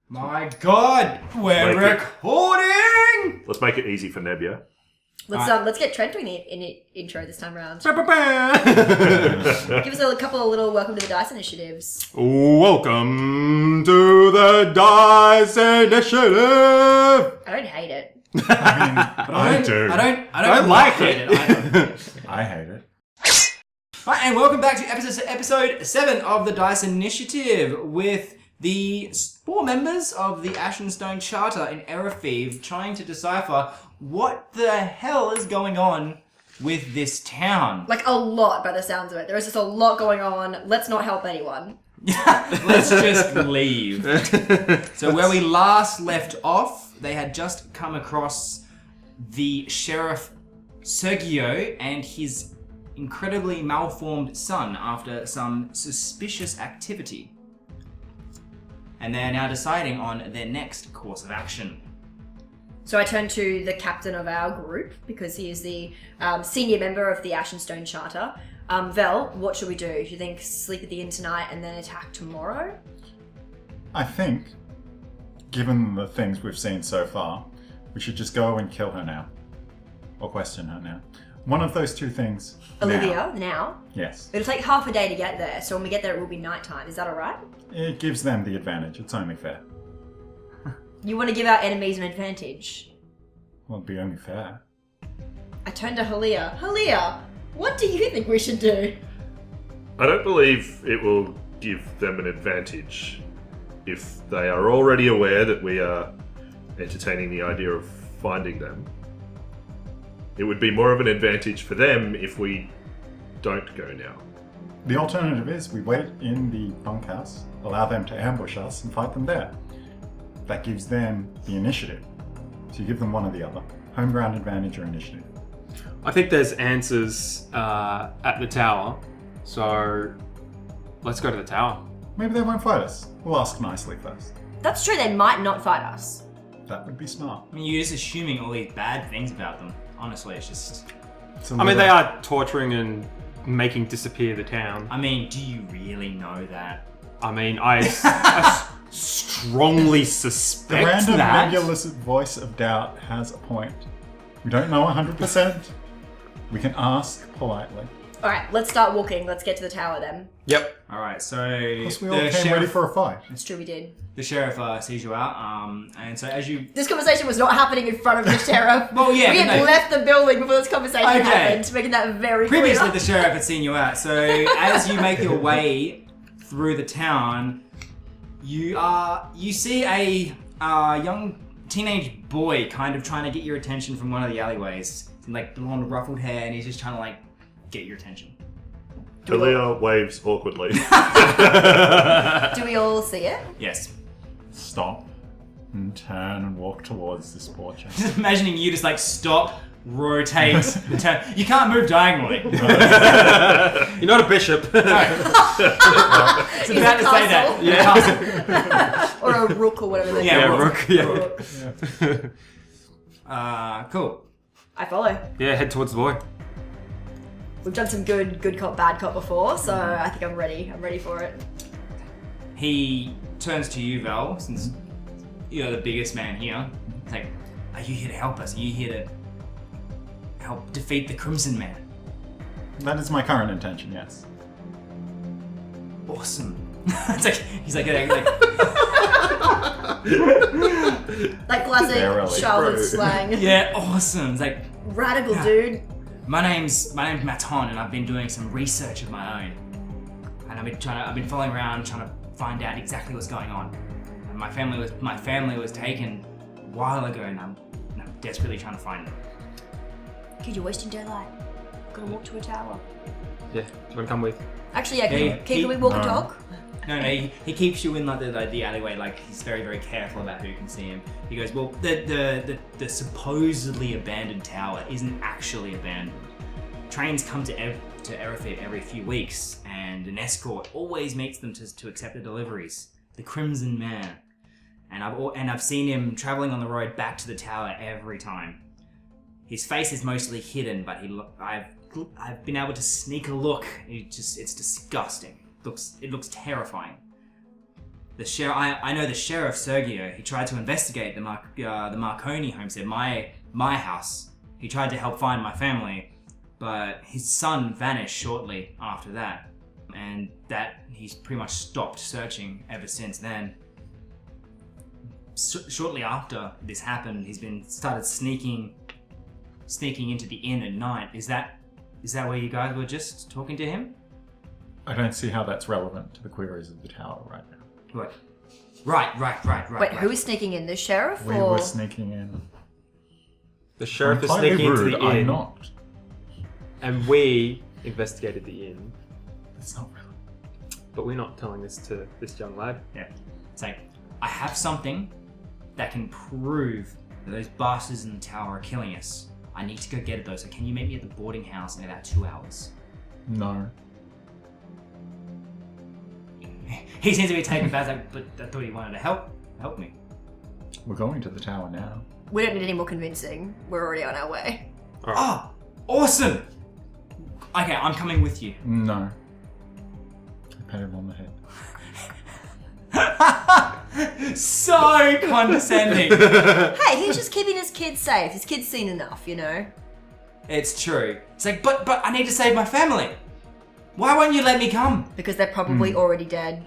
My God, we're recording! Let's make it easy for Nebia. Let's get Trent doing the intro this time around. Give us a couple of little welcome to the DICE initiatives. Welcome to the DICE Initiative! I don't hate it. I do. I don't like it. I hate it. Right, and welcome back to episode 7 of the DICE Initiative with the 4 members of the Ashenstone Charter in Erefeeve trying to decipher what the hell is going on with this town. Like a lot by the sounds of it. There is just a lot going on. Let's not help anyone. Let's just leave. So where we last left off, they had just come across the Sheriff Sergio and his incredibly malformed son after some suspicious activity. And they're now deciding on their next course of action. So I turn to the captain of our group because he is the senior member of the Ashenstone Charter. Vel, what should we do? Do you think sleep at the inn tonight and then attack tomorrow? I think, given the things we've seen so far, we should just go and kill her now. Or question her now. One of those two things. Olivia, now? Yes. It'll take half a day to get there, so when we get there it will be nighttime. Is that alright? It gives them the advantage. It's only fair. You want to give our enemies an advantage? Well, it'd be only fair. I turn to Halia. Halia, what do you think we should do? I don't believe it will give them an advantage if they are already aware that we are entertaining the idea of finding them. It would be more of an advantage for them if we don't go now. The alternative is we wait in the bunkhouse, allow them to ambush us, and fight them there. That gives them the initiative. So you give them one or the other. Home ground advantage or initiative. I think there's answers at the tower, so let's go to the tower. Maybe they won't fight us. We'll ask nicely first. That's true, they might not fight us. That would be smart. I mean, you're just assuming all these bad things about them. Honestly, it's just... I mean, they are torturing and making disappear the town. I mean, do you really know that? I mean, I strongly The suspect random that. nebulous voice of doubt has a point. We don't know 100%. We can ask politely. Alright, let's start walking. Let's get to the tower then. Yep. Alright, so... Plus we all came ready for a fight. It's true we did. The sheriff sees you out, and so as you... This conversation was not happening in front of the sheriff. Well, yeah, we had no. left the building before this conversation Okay. happened, making that very Previously, clear. the sheriff had seen you out, so as you make your way through the town, you see a young teenage boy kind of trying to get your attention from one of the alleyways. Like blonde, ruffled hair, and he's just trying to like get your attention. Talia waves awkwardly. Do we all see it? Yes. Stop and turn and walk towards this poor child. Just imagining you just like stop, rotate, turn. You can't move diagonally. You're not a bishop. It's about to say that. Yeah. Or a rook or whatever they Yeah, call it. Rook. Yeah. Cool. I follow. Yeah, head towards the boy. We've done some good cop, bad cop before, so I think I'm ready. I'm ready for it. He turns to you, Val, since you're the biggest man here. It's like, are you here to help us? Are you here to help defeat the Crimson Man? That is my current intention, yes. Awesome. It's like he's like Like classic Barely. childhood Bro. slang. yeah, awesome. It's like Radical Yeah. dude. my name's Maton, and I've been doing some research of my own, and I've been following around trying to find out exactly what's going on. And my family was taken a while ago, and I'm desperately trying to find them. Dude, you're wasting daylight. Gotta walk to a tower. Yeah. Do you want to come with? Actually, yeah, Yeah, can we walk and no. talk? No, he keeps you in like the alleyway. Like he's very, very careful about who can see him. He goes, well, the supposedly abandoned tower isn't actually abandoned. Trains come to Erefeeve every few weeks, and an escort always meets them to accept the deliveries. The Crimson Man, and I've seen him traveling on the road back to the tower every time. His face is mostly hidden, but I've been able to sneak a look. It's disgusting. It looks terrifying. The sheriff. I know the sheriff Sergio. He tried to investigate the Marconi homestead, my house. He tried to help find my family, but his son vanished shortly after that, and that he's pretty much stopped searching ever since then. Shortly after this happened, he's been started sneaking into the inn at night. Is that where you guys were just talking to him? I don't see how that's relevant to the queries of the tower right now. What? Right. Wait, who is sneaking in? The sheriff We or? were sneaking in. The sheriff is Slightly sneaking into rude, the I'm inn, not. and we investigated the inn, That's not relevant. but we're not telling this to this young lad. Yeah. It's like, I have something that can prove that those bastards in the tower are killing us. I need to go get it though, so can you meet me at the boarding house in about 2 hours? No. He seems to be taken back, like, but I thought he wanted to help me. We're going to the tower now. We don't need any more convincing. We're already on our way. Oh, awesome! Okay, I'm coming with you. No. I pat him on the head. So condescending. Hey, he's just keeping his kids safe. His kid's seen enough, you know. It's true. It's like, but I need to save my family. Why won't you let me come? Because they're probably already dead.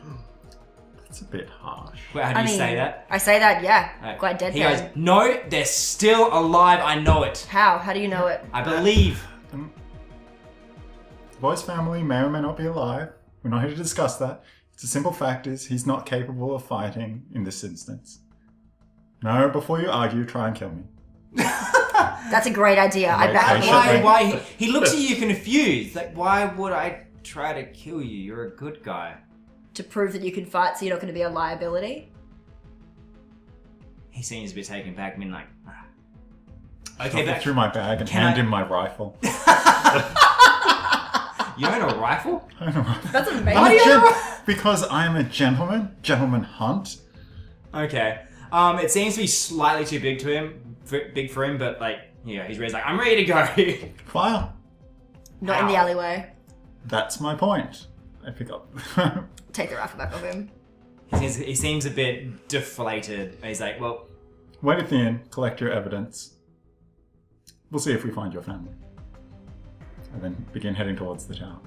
That's a bit harsh. Well, how do you say that? I say that, yeah. Right. Quite dead. He goes, no, they're still alive. I know it. How? How do you know it? I believe. The boy's family may or may not be alive. We're not here to discuss that. The simple fact is he's not capable of fighting in this instance. No, before you argue, try and kill me. That's a great idea. I Right, back patient. you. Why? He looks at you confused. Like, why would I try to kill you? You're a good guy. To prove that you can fight, so you're not going to be a liability. He seems to be taken back. I mean, like, Okay, okay, back. through my bag and Can hand I- him my rifle. You own a rifle? I don't know. That's I'm amazing. a gen- because I'm a gentleman. Gentleman hunt. Okay. It seems to be slightly too big big for him, but like, yeah, he's like, I'm ready to go. Fire. Not in the Ow. alleyway. That's my point. I pick up. Take the rifle back off him. He seems a bit deflated. He's like, well, Wait at the inn, collect your evidence. We'll see if we find your family. And then begin heading towards the tower.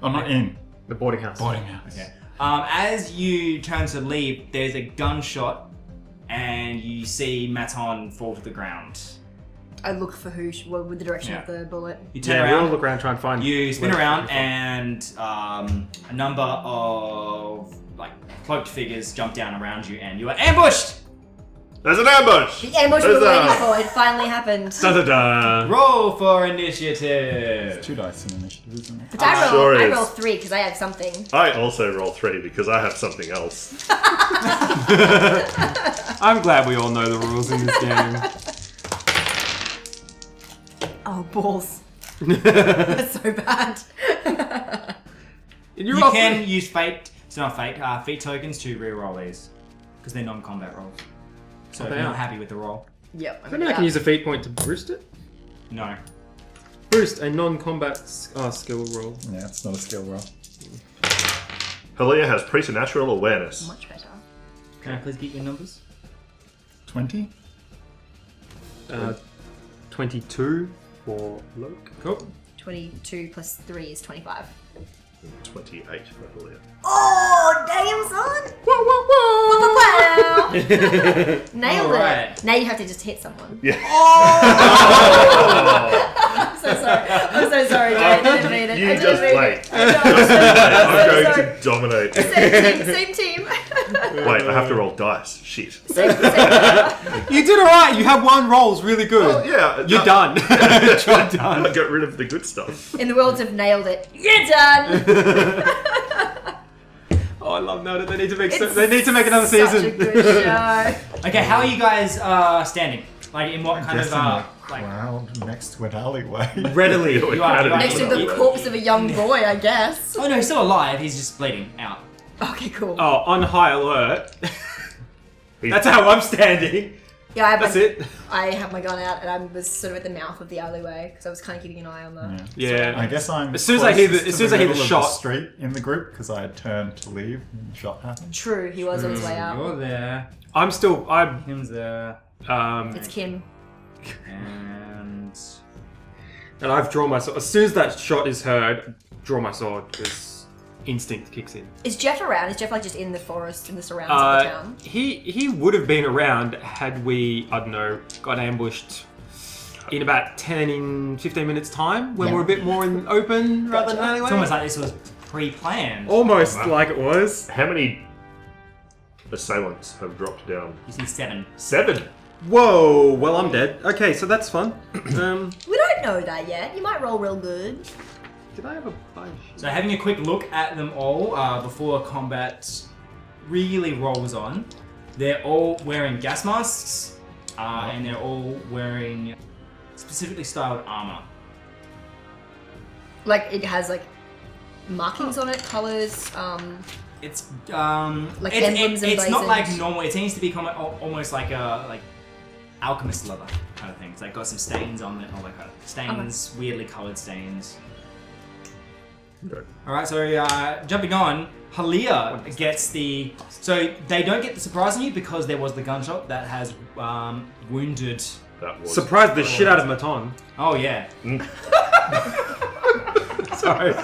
Oh, not inn. The boarding house. Boarding house. okay. As you turn to leave, there's a gunshot, and you see Maton fall to the ground. I look for with the direction Yeah. of the bullet. You turn Yeah, we all around. look around, try and find. You spin where it's around, coming from. and a number of like cloaked figures jump down around you, and you are ambushed. There's an ambush! The ambush we were Huzzah! waiting for. It finally happened. Da-da-da. Roll for initiative. 2 dice in initiative, isn't it? But I Sure is. roll 3 because I have something. I also roll 3 because I have something else. I'm glad we all know the rules in this game. Oh, balls. That's so bad. And You roll can three. use fate. It's not fate. Feat tokens to re-roll these because they're non-combat rolls. So if they you're are. not happy with the roll, Yep. I mean, I can use a feat point to boost it. no. Boost a non-combat skill roll. Yeah, it's not a skill roll. Halia has preternatural awareness. Much better. Can I please get your numbers? 20? 22 for Loke. Cool. 22 plus 3 is 25. 28 for Halia. Oh, damn, son! Whoa, whoa, whoa! Nailed Alright. it. Now you have to just hit someone. Yeah. I'm so sorry. I'm so sorry, Jay. I didn't mean it. You I didn't just mean wait. it. I know. I'm so going sorry. to dominate. Same team. Wait, I have to roll dice. Shit. Same. You did alright. You have one roll. It's really good. Oh, yeah. You're done. Job done. I got rid of the good stuff. In the worlds of nailed it. You're done. Oh, I love Noted. They need to make. It's They need to make another such season. a good show. Okay, how are you guys standing? Like in what kind Guess of in a like? crowd next to an alleyway. Readily. You are Next to the corpse of a young boy, I guess. Oh no, he's still alive. He's just bleeding out. Okay, cool. Oh, on high alert. He's- That's how I'm standing. Yeah, I have That's my, it. I have my gun out and I was sort of at the mouth of the alleyway because I was kind of keeping an eye on the. Yeah. I guess I'm. As soon as I hear the- closest as to soon as I hear the middle of shot- street in the group because I had turned to leave and the shot happened. True, he was on his way out. You're there. I'm Kim's there. It's Kim. And and I've drawn my sword. As soon as that shot is heard, draw my sword because instinct kicks in. Is Jeff around? Is Jeff like just in the forest in the surrounds of the town? He would have been around had we, I don't know, got ambushed in about 15 minutes time when Yeah. we're a bit more in open rather than alleyway. it's almost like this was pre-planned. Almost like it was. How many assailants have dropped down? You see 7. 7. Whoa, well I'm dead. Okay, so that's fun. We don't know that yet. You might roll real good. Did I have a bunch? So having a quick look at them all before combat really rolls on, they're all wearing gas masks and they're all wearing specifically styled armor. Like it has like markings on it, colors. It's Like it's, emblems it's not emblazoned. like normal. It seems to be almost like a alchemist leather kind of thing. It's like got some stains on it, all that kind of stains, weirdly coloured stains. Okay. All right, so jumping on, Halia gets the. So they don't get the surprise on you because there was the gunshot that has wounded. That was Surprised the shit out of Maton. Oh yeah, Sorry.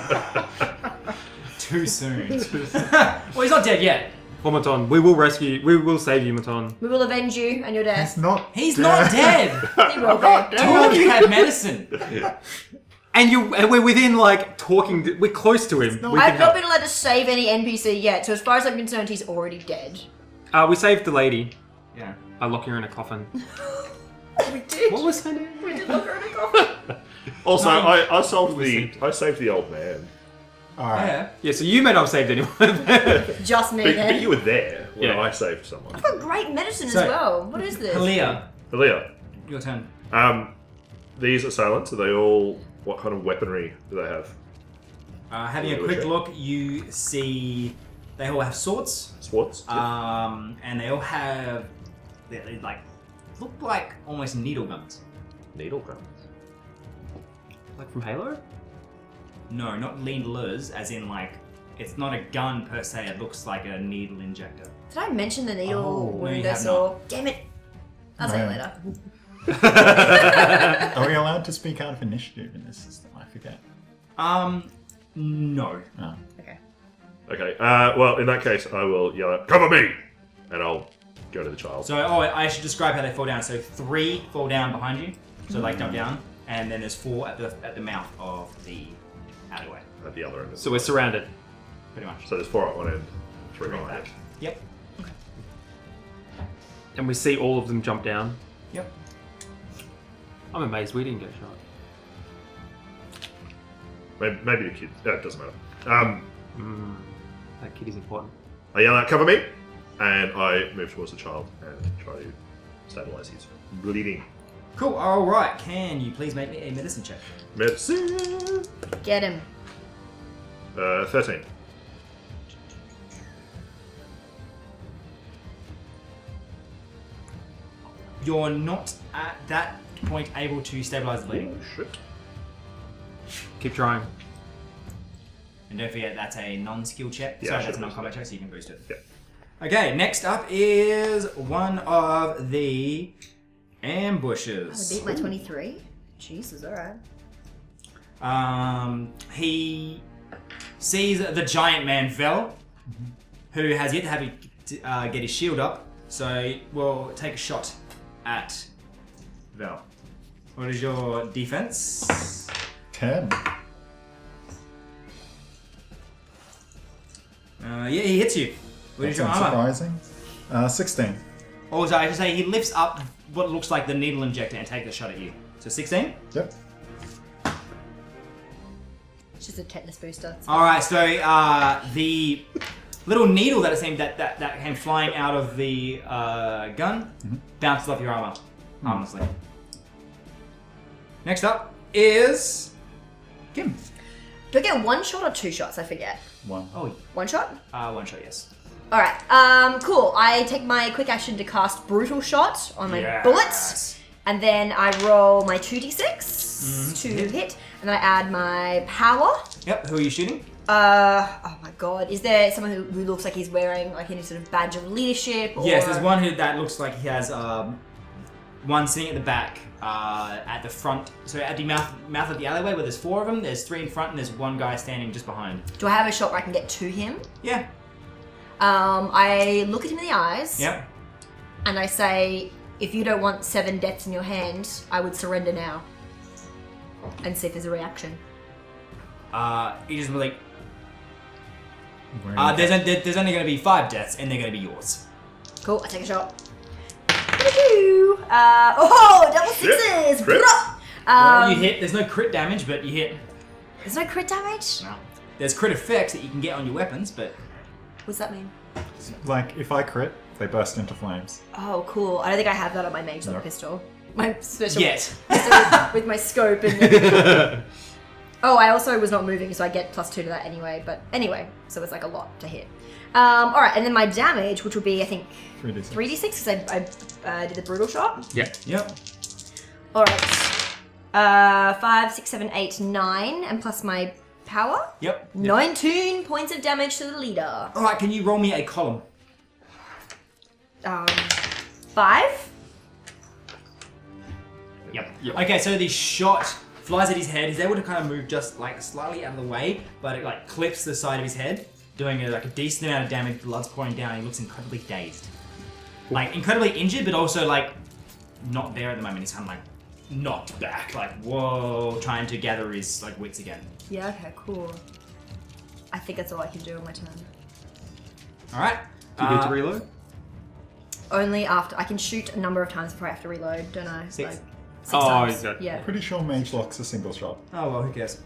too soon. Well, he's not dead yet. Well, Maton, we will rescue. We will save you, Maton. We will avenge you and your death. It's not. He's not dead. He will be. Two of you have medicine. And we're within like talking. We're close to him. We I've can not help. been allowed to save any NPC yet, so as far as I'm concerned, he's already dead. We saved the lady. Yeah. I lock her in a coffin. We did. What was her name? We did look her in a coffin. Also, No. I saved the old man. Alright. Yeah. Yeah, so you may not have saved anyone. Just me But then. you were there when Yeah. I saved someone. I've got great medicine So- as well. What is this? Halia, Leah, your turn. these assailants, are they all, what kind of weaponry do they have? Having a quick look, you see they all have swords. Swords? And they all have they like look like almost needle guns. Needle guns. Like from Halo? No, not needlers, as in like it's not a gun per se. It looks like a needle injector. Did I mention the needle Oh, no, you wound I have saw? Damn it. I'll tell you No. later. Are we allowed to speak out of initiative in this system? I forget. No. Oh. Okay. Okay, well, in that case, I will yell out, cover me! And I'll go to the child. So, I should describe how they fall down. So 3 fall down behind you, so like jump down, and then there's 4 at the mouth of the alleyway, At the other end. So we're surrounded. pretty much. So there's 4 at one end, 3 Bring it behind back. it. Yep. And we see all of them jump down. Yep. I'm amazed we didn't get shot. Maybe the kid. It doesn't matter. That kid is important. I yell out, cover me! And I move towards the child and try to stabilize his bleeding. Cool. All right. Can you please make me a medicine check? Medicine! Get him. 13. You're not at that point able to stabilize the bleeding. Shit. Keep trying. And don't forget, that's a non-skill check. Yeah, Sorry, I that's a should non-combat boost check, so you can boost it. Yeah. Okay, next up is one of the I ambushes. beat my 23. Jesus, alright. He sees the giant man Vel, who has yet to have get his shield up, so we'll take a shot at Vel. What is your defense? 10. Yeah, he hits you. What is That's your armor? unsurprising. 16. Oh, sorry, I should say he lifts up what looks like the needle injector and takes a shot at you. So 16? Yep. It's just a tetanus booster. Alright, so the little needle that it seemed that came flying out of the gun bounces off your armor. Harmlessly. Next up is Kim. Do I get one shot or two shots? I forget. 1. Oh, One shot? one shot, yes. All right. Cool. I take my quick action to cast Brutal Shot on my bullets, and then I roll my 2d6 to hit, and then I add my power. Yep. Who are you shooting? Oh my god. Is there someone who looks like he's wearing like any sort of badge of leadership? Or... Yes, there's one that looks like he has one sitting at the back, at the front. So at the mouth of the alleyway where there's 4 of them, there's 3 in front and there's one guy standing just behind. Do I have a shot where I can get to him? Yeah. I look at him in the eyes. Yep. And I say, if you don't want 7 deaths in your hand, I would surrender now. And see if there's a reaction. He just like, Wearing- there's only going to be 5 deaths and they're going to be yours. Cool, I take a shot. Woohoo! Double sixes! Crit. Well, you hit. There's no crit damage, but you hit. There's no crit damage? No. There's crit effects that you can get on your weapons, but What's that mean? Like, if I crit, they burst into flames. Oh, cool. I don't think I have that on my mage Nope. pistol. My special yet. pistol with my scope and Oh, I also was not moving, so I get +2 to that anyway. But anyway, so it's like a lot to hit. Alright, and then my damage, which would be, I think, 3d6. 3d6, because I did the brutal shot. Yeah. Yep. Alright. 5, 6, 7, 8, 9, and plus my power. Yep. 19 points of damage to the leader. All right. Can you roll me a column? 5. Yep. Yep. Okay, so the shot flies at his head. He's able to kind of move just like slightly out of the way, but it like clips the side of his head, doing like a decent amount of damage. Blood's pouring down. He looks incredibly dazed, like incredibly injured, but also like not there at the moment. He's kind of like knocked back, like whoa, trying to gather his like wits again. Yeah, okay, cool. I think that's all I can do on my turn. All right. Do you get to reload? Only after I can shoot a number of times before I have to reload, don't I? 6. Like, 6 Oh, times. that- Yeah. Pretty sure Mage Lock's a single shot. Oh well, who cares?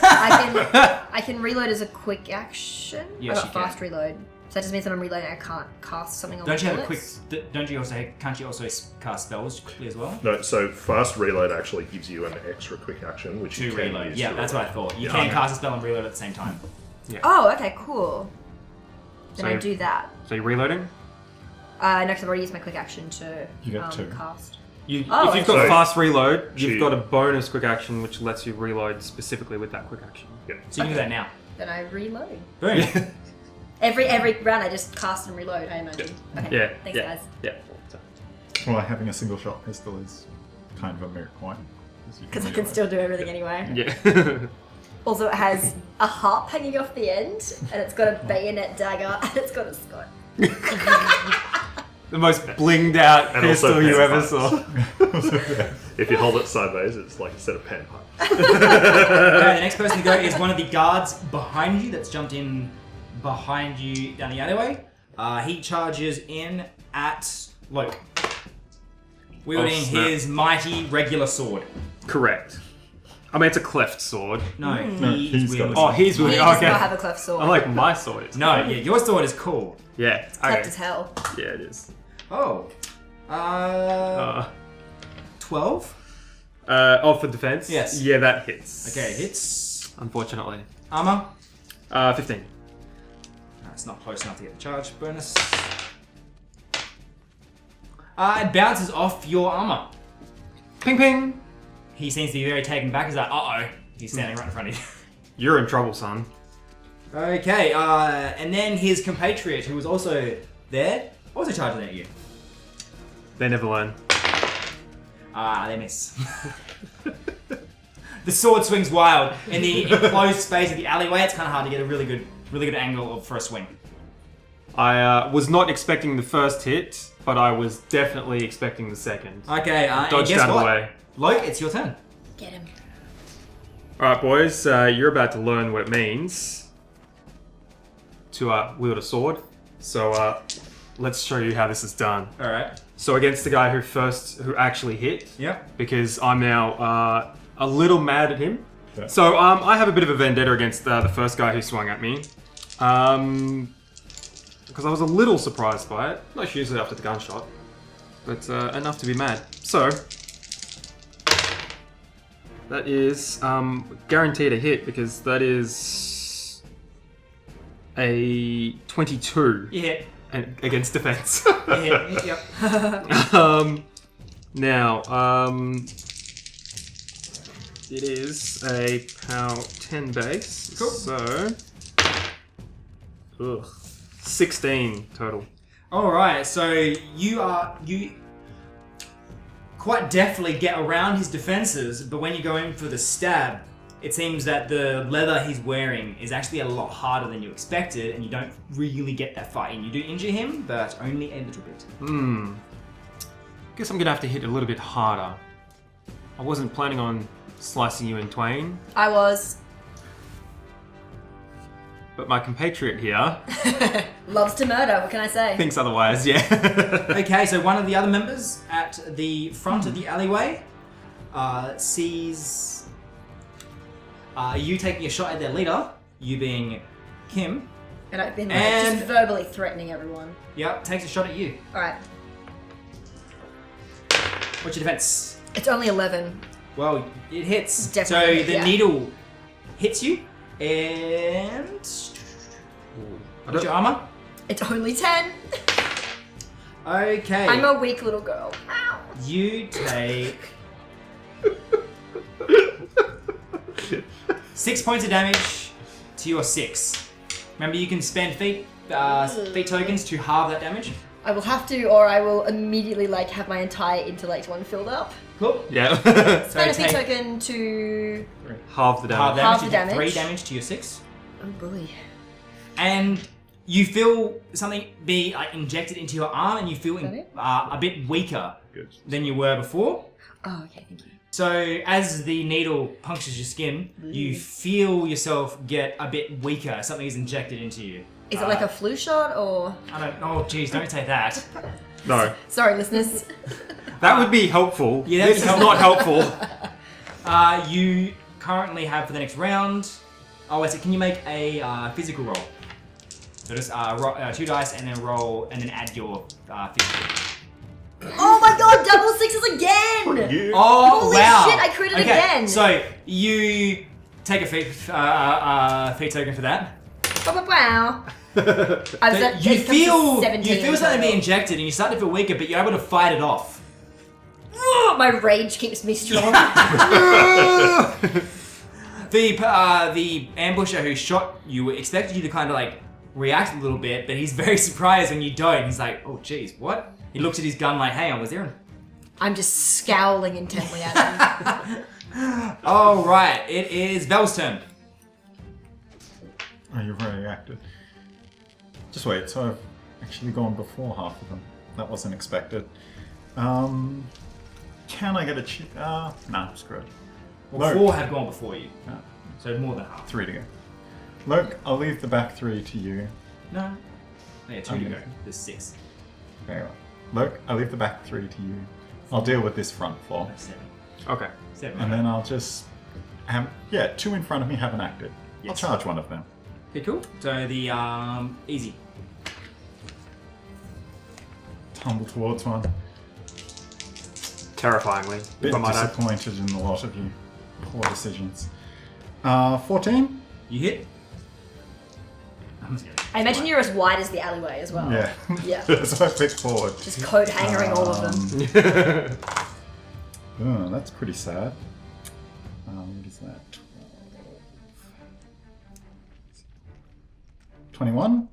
I can reload as a quick action. Yes, I got you can. fast reload. So that just means that I'm reloading. I can't cast something on Don't you my have a quick? bullets. Don't you also? Can't you also cast spells quickly as well? No, so fast reload actually gives you an extra quick action, which To you can reload. use Yeah, to that's reload. what I thought. You Yeah. can cast a spell and reload at the same time. Oh, okay, cool. Then So- I do that. So you're reloading? No, because I've already used my quick action to You get 2. cast. If you've got So- fast reload, you've Shoot. got a bonus quick action which lets you reload specifically with that quick action. Yeah. So you can do that now. Then I reload. Boom. Every round I just cast and reload, I imagine. Okay, Yeah. thanks yeah. guys. Yeah. Well, having a single shot pistol is kind of a moot point. Because I can still do everything anyway. Yeah. Also, it has a harp hanging off the end, and it's got a bayonet dagger, and it's got a scope. The most blinged out And also pistol you ever pants. saw. If you hold it sideways, it's like a set of panpipes. Okay, the next person to go is one of the guards behind you that's jumped in behind you down the alleyway. He charges in at Loke, wielding Oh, snap. his mighty regular sword. Correct. I mean, it's a cleft sword. No, No, he's he's got wielding. a Oh, he's He with does okay. not have a cleft sword. I like my sword. It's No, yeah, your sword is cool. Yeah. Cleft Okay. as hell. Yeah, it is. Oh, 12. For defense? Yes. Yeah, that hits. Okay, hits. Unfortunately. Armor. 15. That's not close enough to get the charge bonus. It bounces off your armor. Ping ping! He seems to be very taken back. He's like, uh-oh. He's standing right in front of you. You're in trouble, son. Okay, and then his compatriot, who was also there, also charging at you. They never learn. They miss. The sword swings wild. In the enclosed space of the alleyway, it's kind of hard to get a really good angle for a swing. I was not expecting the first hit, but I was definitely expecting the second. Okay, and Dodged guess out of the what? way. Loke, it's your turn. Get him. Alright, boys, you're about to learn what it means to wield a sword. So, let's show you how this is done. Alright. So, against the guy who actually hit, Yep. because I'm now a little mad at him. Yeah. So, I have a bit of a vendetta against the first guy who swung at me. Because I was a little surprised by it. Not usually after the gunshot, but enough to be mad. So, that is guaranteed a hit because that is A 22 You hit. against defense. You hit. Yep. Now, it is a POW 10 base. Cool. So, 16 total. Alright, so you quite deftly get around his defenses, but when you go in for the stab, it seems that the leather he's wearing is actually a lot harder than you expected, and you don't really get that fight in. You do injure him, but only a little bit. Guess I'm gonna have to hit a little bit harder. I wasn't planning on slicing you in twain, I was. but my compatriot here Loves to murder, what can I say? thinks otherwise, yeah. Okay, so one of the other members at the front of the alleyway sees you taking a shot at their leader, you being Kim. And I've been And- just verbally threatening everyone. Yep, takes a shot at you. Alright. What's your defense? It's only 11. Well, it hits. Definitely, so the yeah. needle hits you, and what's your armor? It's only 10. Okay. I'm a weak little girl. Ow. You take 6 points of damage to your 6. Remember, you can spend feat tokens to halve that damage. I will have to, or I will immediately have my entire intellect one filled up. Cool. Yeah. Spend a feat take token to... Half the halve damage. damage. the You take damage. 3 damage to your 6. Oh, bully. And you feel something be injected into your arm, and you feel Is that it? a bit weaker Good. than you were before. Oh, okay, thank you. So as the needle punctures your skin, you feel yourself get a bit weaker. Something is injected into you. Is it like a flu shot, or... I don't. Oh, geez, don't say that. No. Sorry, listeners. That would be helpful. Yeah, that'd This be is not helpful. You currently have for the next round. Oh, wait. So can you make a physical roll? So just roll 2 dice and then roll and then add your physical. Oh my god, double sixes again! You. Oh Holy wow! shit, I critted again. So you take a feat token for that. Wow. But you feel something being injected, and you start to feel weaker, but you're able to fight it off. My rage keeps me strong. The ambusher who shot you expected you to kind of react a little bit, but he's very surprised when you don't. He's like, "Oh, geez, what?" He looks at his gun like, "Hang on, was there?" I'm just scowling intently at him. Oh right, it is Vel's turn. Oh, you've already acted. Just wait, so I've actually gone before half of them. That wasn't expected. Can I get a cheat? Nah, screw it. Well, Look. 4 have gone before you, Ah, so more than half. 3 to go. Look, I'll leave the back 3 to you. No, yeah, 2 to Okay. go. There's 6. Very well. Look, I'll leave the back 3 to you. I'll deal with this front 4. That's 7. Okay. 7. And then I'll just... 2 in front of me haven't acted. Yes. I'll charge one of them. Okay, cool. So the easy. Tumble towards one. Terrifyingly. Bit if I might add. disappointed in a lot of you. Poor decisions. 14? You hit. I'm just gonna- I imagine you're as wide as the alleyway as well. Yeah. Yeah. So I picked forward. Just coat hangering all of them. Oh, that's pretty sad. What is that? 21?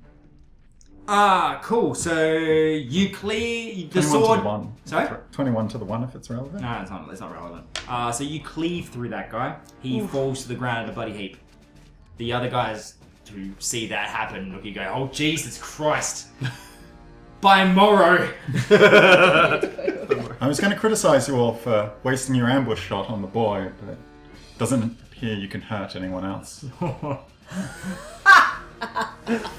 Cool. So you clear the 21 sword. to the 1. Sorry? 21 to the 1 if it's relevant. No, it's not relevant. So you cleave through that guy. He falls to the ground in a bloody heap. The other guys who see that happen look, you go, "Oh Jesus Christ!" By Morrow. I was going to criticize you all for wasting your ambush shot on the boy, but it doesn't appear you can hurt anyone else.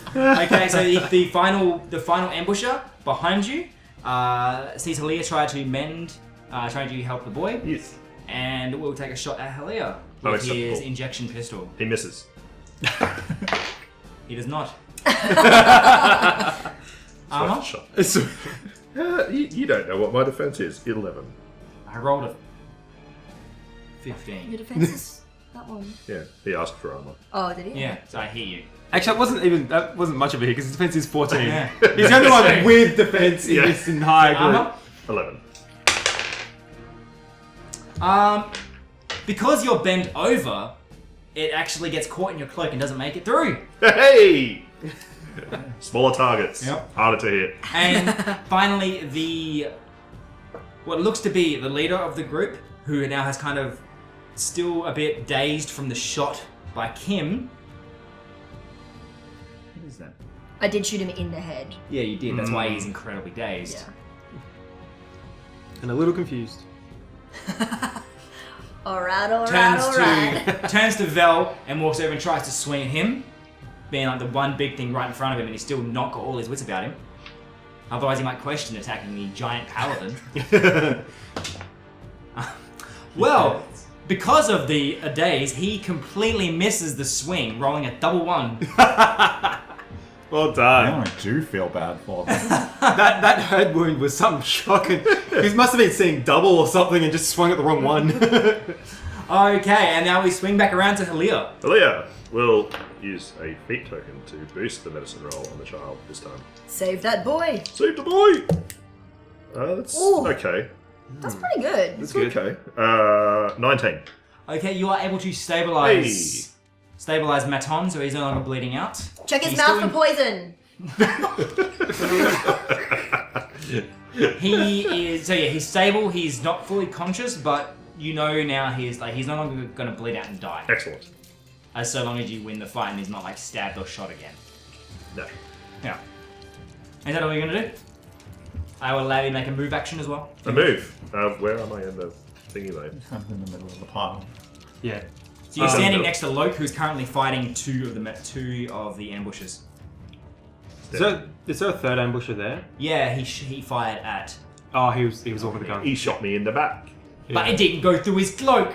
Okay, so the final ambusher behind you sees Halia try to help the boy, Yes. and will take a shot at Halia Oh, with his acceptable. injection pistol. He misses. He does not. Armor? Armor? Shot. You don't know what my defense is. 11. I rolled a Your 15. defense is that one. Yeah, he asked for armor. Oh, did he? Yeah, so I hear you. Actually, that wasn't much of a hit because his defense is 14. Yeah. He's the only one with defense in Yeah. this entire group. Armor? 11. Because you're bent over, it actually gets caught in your cloak and doesn't make it through. Hey! Smaller targets. Yep. Harder to hit. And finally, what looks to be the leader of the group, who now has kind of still a bit dazed from the shot by Kim. What is that? I did shoot him in the head. Yeah, you did. That's why he's incredibly dazed. Yeah. And a little confused. Alright. Turns to Vel and walks over and tries to swing at him, being like the one big thing right in front of him, and he's still not got all his wits about him. Otherwise, he might question attacking the giant paladin. Well, because of the daze, he completely misses the swing, rolling a double 1. Well done. I do feel bad for them. That head wound was something shocking. He must have been seeing double or something and just swung at the wrong one. Okay, and now we swing back around to Halia. Aaliyah will use a feat token to boost the medicine roll on the child this time. Save that boy. Save the boy! That's Ooh. okay. That's pretty good. It's good. okay. 19. Okay, you are able to stabilize Maton, so he's no longer bleeding out. Check his He's mouth still for poison. He is he's stable. He's not fully conscious, but you know now he's no longer going to bleed out and die. Excellent. As so long as you win the fight and he's not like stabbed or shot again. No. Yeah. Is that all you're going to do? I will allow you to make a move action as well. A move. Where am I in the thingy though? I'm in the middle of the pile. Yeah. So you're standing no. next to Loke, who's currently fighting two of the ambushes. Is there a third ambusher there? Yeah, he fired at, Oh, he was over the gun. He shot me in the back. but it didn't go through his cloak.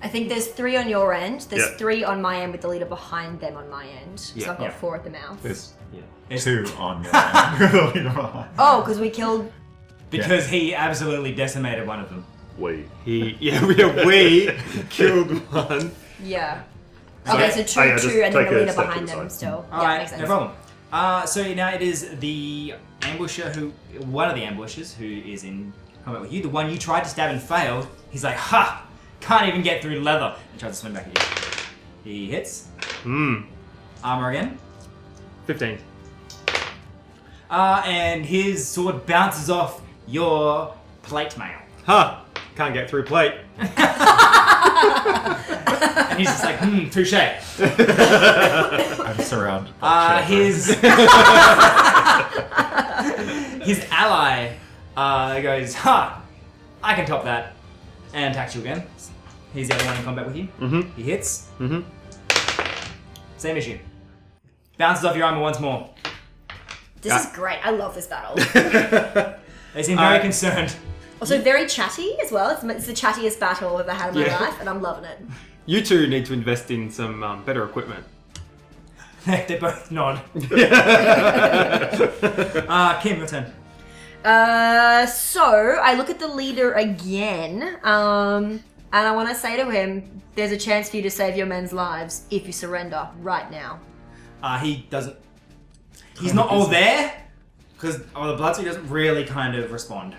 I think there's 3 on your end. There's Yeah. 3 on my end with the leader behind them on my end. So Yeah. I've got Yeah. 4 at the mouth. There's Yeah. 2 on your end. Oh, because we killed. Because he absolutely decimated one of them. We. We killed one. Yeah. So- Okay, so 2, Oh, yeah, just 2, and then take the a leader step to behind the them side. still. Yeah, Alright, makes sense. no problem. So now it is the ambusher one of the ambushers who is in combat with you, the one you tried to stab and failed. He's like, ha! Can't even get through leather. And tries to swing back at you. He hits. Armor again. 15. And his sword bounces off your plate mail. Ha! Can't get through plate. And he's just like, touche. I'm surrounded by children. His ally goes, ha! I can top that. And attacks you again. He's the other one in combat with you. Mm-hmm. He hits. Mm-hmm. Same issue. Bounces off your armor once more. This is great. I love this battle. They seem very concerned. Also, very chatty as well. It's the chattiest battle I've ever had in my Yeah. life, and I'm loving it. You two need to invest in some better equipment. They both nod. Kim, your turn. So I look at the leader again, and I want to say to him, "There's a chance for you to save your men's lives if you surrender right now." He doesn't. He's not all there because the Bloodsuit doesn't really kind of respond.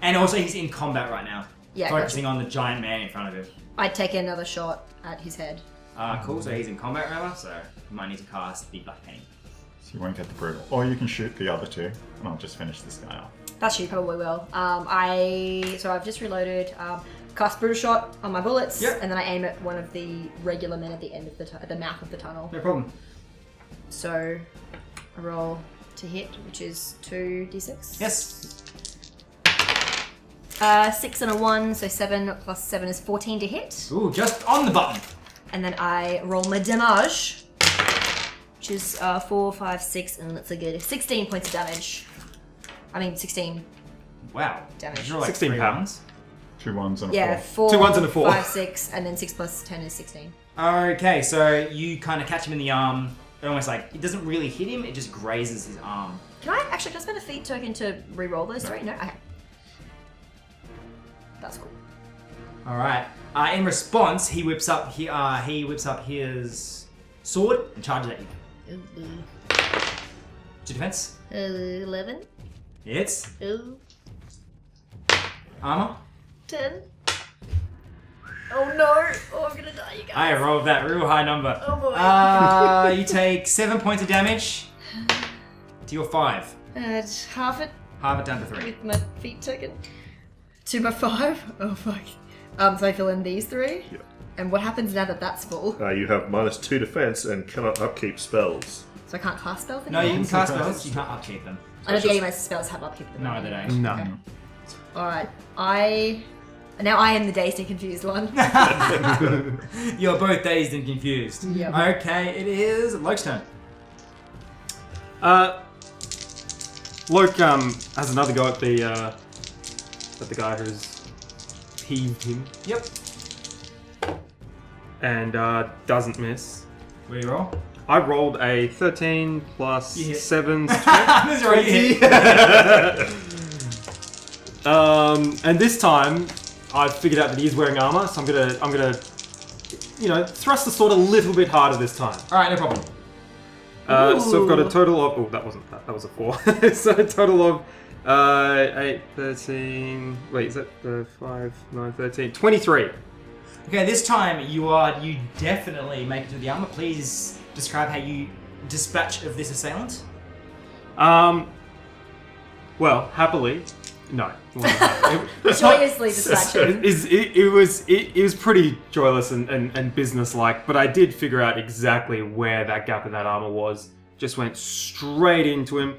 And also, he's in combat right now, Yeah, focusing on the giant man in front of him. I'd take another shot at his head. Cool. So he's in combat, rather. So you might need to cast the Black Penny. So you won't get the brutal. Or you can shoot the other 2, and I'll just finish this guy off. That's you probably will. I've just reloaded. Cast brutal shot on my bullets, Yep. and then I aim at one of the regular men at the end of at the mouth of the tunnel. No problem. So I roll to hit, which is 2d6. Yes. 6 and a 1, so 7 plus 7 is 14 to hit. Ooh, just on the button. And then I roll my damage, which is 4, 5, 6, and that's a good 16 points of damage. 16. Wow. Damage. You're like 16 3 pounds. rounds. 2 1s and a Yeah, 4. 4, 2 ones and a 4. 5, 6, and then 6 plus 10 is 16. Okay, so you kind of catch him in the arm. It almost like it doesn't really hit him; it just grazes his arm. Can I spend a feat token to re-roll those 3? No? Okay. That's cool. All right. In response, he whips up his sword and charges at you. To defense. 11. Hits. Ooh. Armor. 10. Oh no! Oh, I'm gonna die, you guys. I rolled that real high number. Oh boy. You take 7 points of damage to your 5. Half it Half it down to 3. with my feet taken. To my 5. Oh fuck. So I fill in these 3. Yeah. And what happens now that that's full? You have -2 defense and cannot upkeep spells. So I can't cast spells No, anymore? you can cast Okay. spells, you can't upkeep them. I don't think any of my spells have upkeep. at the No, moment. they don't. No. Alright. Now I am the dazed and confused one. You're both dazed and confused. Yep. Okay, it is Loke's turn. Loke has another go at the guy who's heaved him Yep. and doesn't miss. What do you roll? I rolled a 13 plus You hit. 7. This is where you hit. And this time I figured out that he's wearing armor, so I'm gonna thrust the sword a little bit harder this time. Alright, no problem. So I've got a total of... Oh, that wasn't that. That was a 4. So a total of 8, 13... Wait, is that 5, 9, 13? 23. Okay, this time you definitely make it to the armor. Please describe how you dispatch of this assailant. Well, happily... No. Joyously dispatching. It was pretty joyless and business-like, but I did figure out exactly where that gap in that armor was. Just went straight into him.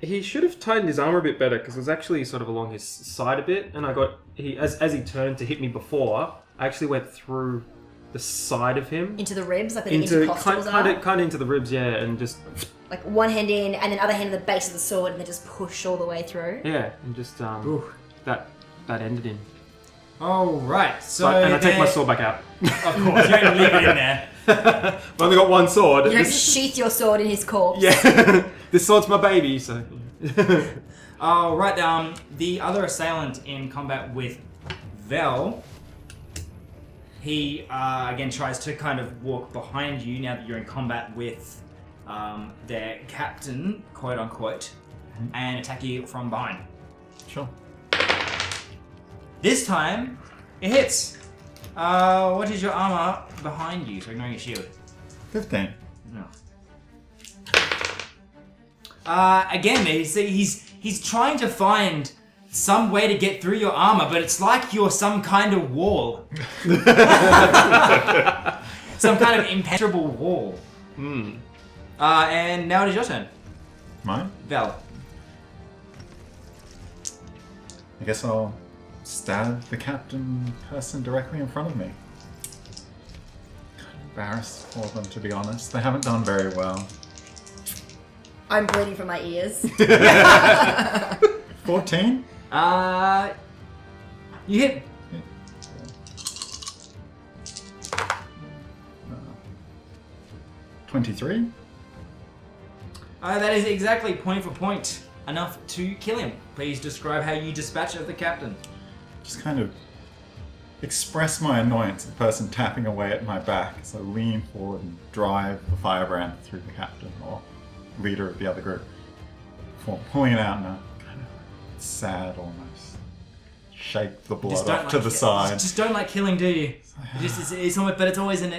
He should have tightened his armor a bit better because it was actually sort of along his side a bit, and as he turned to hit me before, I actually went through the side of him Into the ribs, like where the intercostals are. kind of into the ribs, yeah, and just Like one hand in, and then other hand at the base of the sword, and then just push all the way through. yeah, and just that ended him. Alright, so. And I take my sword back out. Of course, you don't leave it in there. I've only got one sword. You don't just sheath your sword in his corpse. Yeah, this sword's my baby, so. Alright, the other assailant in combat with Vel, he again tries to kind of walk behind you now that you're in combat with their captain, quote unquote, and attack you from behind. Sure. This time, it hits. What is your armor behind you? So ignoring your shield. 15. No. Again, he's trying to find some way to get through your armor, but it's like you're some kind of wall. Some kind of impenetrable wall. And now it is your turn, Mine? Vel. I guess I'll stab the captain person directly in front of me. Kind of embarrassed for them, to be honest. They haven't done very well. I'm bleeding from my ears. 14? You hit. 23? That is exactly point for point enough to kill him. Please describe how you dispatch of the captain. Just kind of express my annoyance at the person tapping away at my back as I lean forward and drive the firebrand through the captain or leader of the other group before pulling it out in a kind of sad almost. Shake the blood off to the side. Just don't like killing, do you? It's almost, but it's always an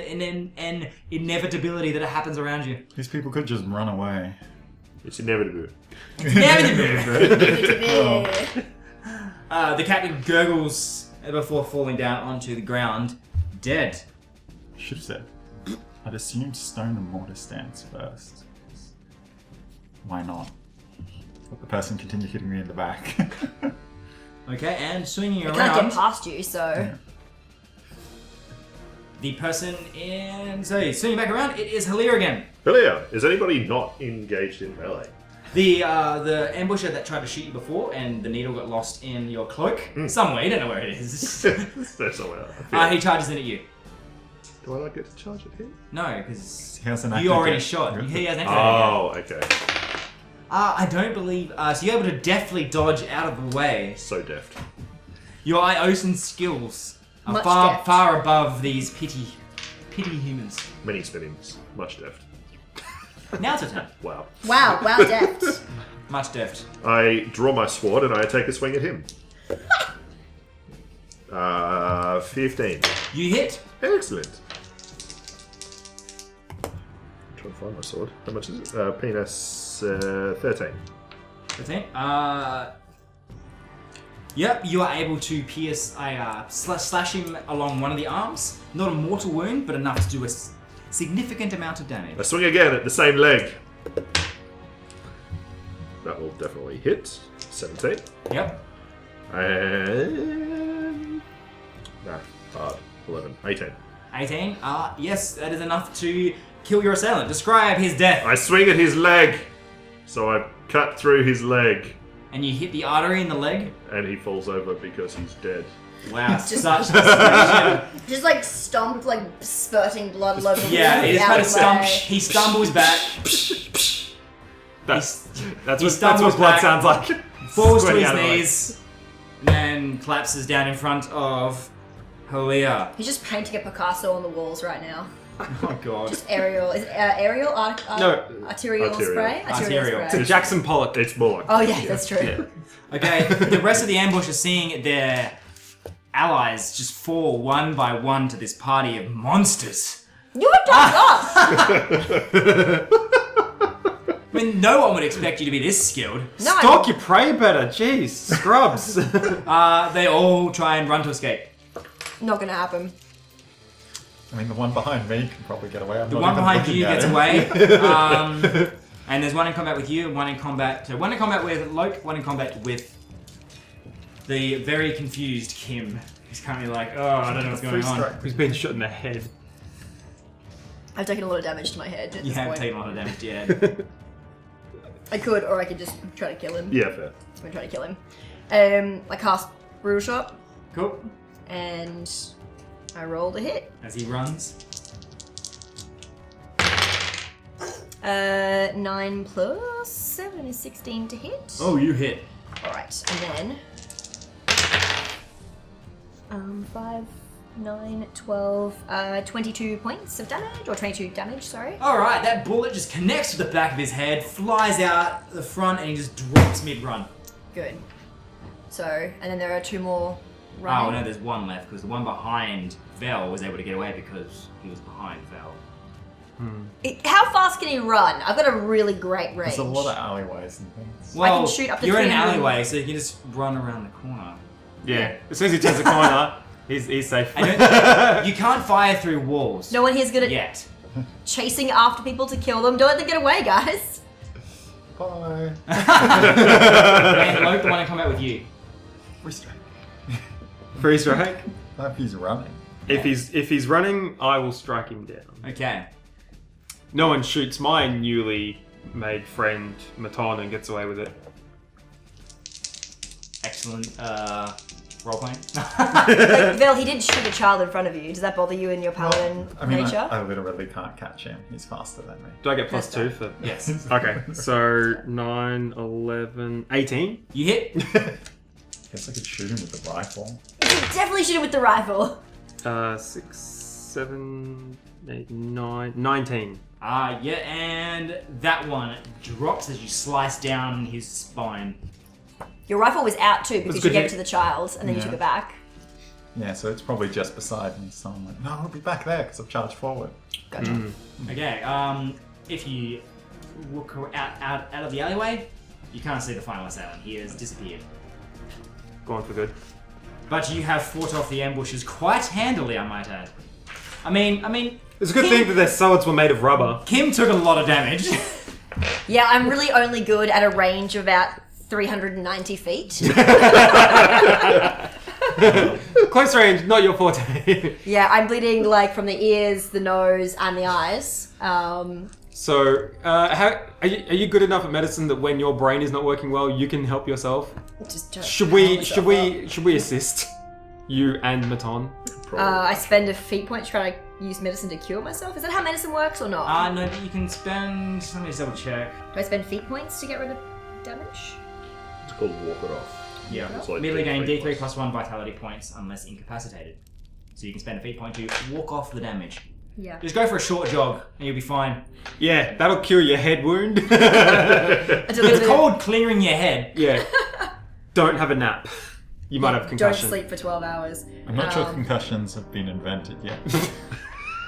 inevitability that it happens around you. These people could just run away. It's inevitable. The captain gurgles before falling down onto the ground, dead. Should have said. I'd assumed stone and mortar stance first. Why not? Let the person continue hitting me in the back. Okay, and swinging It can't around, get past you, so... the person in... So, swinging back around, it is Halir again. Belia, is anybody not engaged in melee? The ambusher that tried to shoot you before and the needle got lost in your cloak. Somewhere, you don't know where it is. There's somewhere. He charges in at you. Do I not get to charge at him? No, because He has an you active already hit. shot. He has an active Oh, okay. I don't believe... so you're able to deftly dodge out of the way. So deft. Your Iosan skills are Much far deft. far above these petty pity humans. Many spinnings. Much deft. Now it's a turn. Wow. Wow, deft. Much deft. I draw my sword and I take a swing at him. 15. You hit. Excellent. I'm trying to find my sword. How much is it? Penis 13. 13. Yep, you are able to pierce slash him along one of the arms. Not a mortal wound, but enough to do a significant amount of damage. I swing again at the same leg. That will definitely hit. 17. Yep. And... hard. 11. 18. 18. Yes, that is enough to kill your assailant. Describe his death. I swing at his leg. So I cut through his leg. And you hit the artery in the leg. And he falls over because he's dead. Wow, such destruction. Just like stomped, like spurting blood all over the Yeah, he just kind of alleyway. he stumbles back, That's what stumbles blood back. sounds like. falls to Squirting his out of the way. knees, and then collapses down in front of Halia. He's just painting a Picasso on the walls right now. Oh god. Just aerial. Is it aerial? No. Arterial Arterial. spray? Arterial. It's spray. a Jackson Pollock. It's more like... Oh yeah, that's true. Okay, the rest of the ambush are seeing their allies just fall one by one to this party of monsters. You were dark off! I mean, no one would expect you to be this skilled. No, Stalk your prey better. Jeez. Scrubs. They all try and run to escape. not gonna happen. I mean, the one behind me can probably get away. I'm The not one even behind looking you at gets him. away. And there's one in combat with you, one in combat with Loke, one in combat with the very confused Kim. He's currently like, oh, I don't know what's going on. He's been shot in the head. I've taken a lot of damage to my head at You this haven't point. taken a lot of damage yet. I could, or I could just try to kill him. Yeah, fair. I'm gonna try to kill him. I cast Brutal Shot, Cool. and I rolled a hit. As he runs. 9 plus 7 is 16 to hit. Oh, you hit. Alright, and then 5, 9, 12, 22 points of damage, or 22 damage, sorry. Alright, that bullet just connects with the back of his head, flies out the front, and he just drops mid-run. Good. So, and then there are 2 more Oh, running. no, there's one left, because the one behind Vel was able to get away because he was behind Vel. How fast can he run? I've got a really great range. There's a lot of alleyways and things. Well, shoot up to you're in an 300. alleyway, so you can just run around the corner. Yeah. As soon as he turns the corner, he's safe. You can't fire through walls. No one here's good at Yet. chasing after people to kill them. Don't let them get away, guys. Bye. And Loke, the one in combat with you. Free strike. Free strike. If he's running. If he's running, I will strike him down. Okay. No one shoots my newly made friend Maton and gets away with it. Excellent role playing. Vel, he did shoot a child in front of you. Does that bother you in your paladin I mean, nature? I literally can't catch him. He's faster than me. Do I get That's +2 for? Yes. Okay, so 9, 11, 18. You hit. Guess I could shoot him with a rifle. You can definitely shoot him with the rifle. 6, 7, 8, 9, 19. Yeah, and that one drops as you slice down his spine. Your rifle was out too because you good gave hit. it to the child and then you Yeah. took it back. Yeah, so it's probably just beside me. So I'm like, no, I'll be back there because I've charged forward. Gotcha. Okay, if you look out of the alleyway, you can't see the final assailant. He has disappeared. Gone for good. But you have fought off the ambushes quite handily, I might add. I mean, It's a good Kim- thing that their swords were made of rubber. Kim took a lot of damage. Yeah, I'm really only good at a range of about 390 feet. Close range, not your forte. Yeah, I'm bleeding like from the ears, the nose, and the eyes. So, how are you good enough at medicine that when your brain is not working well, you can help yourself? Just don't Should power we myself up. should we assist you and Maton? Probably. I spend a feat point to try to use medicine to cure myself. Is that how medicine works or not? No, but you can spend. Let me just double check. Do I spend feat points to get rid of damage? It's called walk it off. Yeah, It's like immediately gain D3 D3 plus 1 vitality points unless incapacitated. So you can spend a feat point to walk off the damage. Yeah. Just go for a short jog and you'll be fine. Yeah, that'll cure your head wound. I do a little It's bit- called clearing your head. Yeah. Don't have a nap. You might have concussion. Don't sleep for 12 hours. I'm not sure concussions have been invented yet.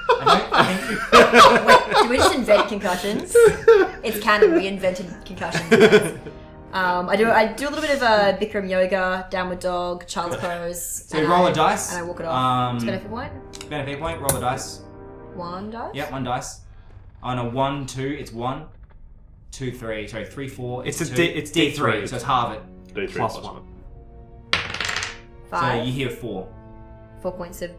Wait, do we just invent concussions? It's canon. We invented concussions. I do a little bit of Bikram yoga, downward dog, child's pose. So you roll a dice. And I walk it off. Benefit point. Benefit point, roll a dice. 1 dice. Yep, 1 dice. On a 1, 2, it's 1. 2, 3. Sorry, 3, 4. It's It's a 2. D- it's D3, D3. so it's halve it. D3 Plus plus 1. 5. So you hear 4. 4 points of.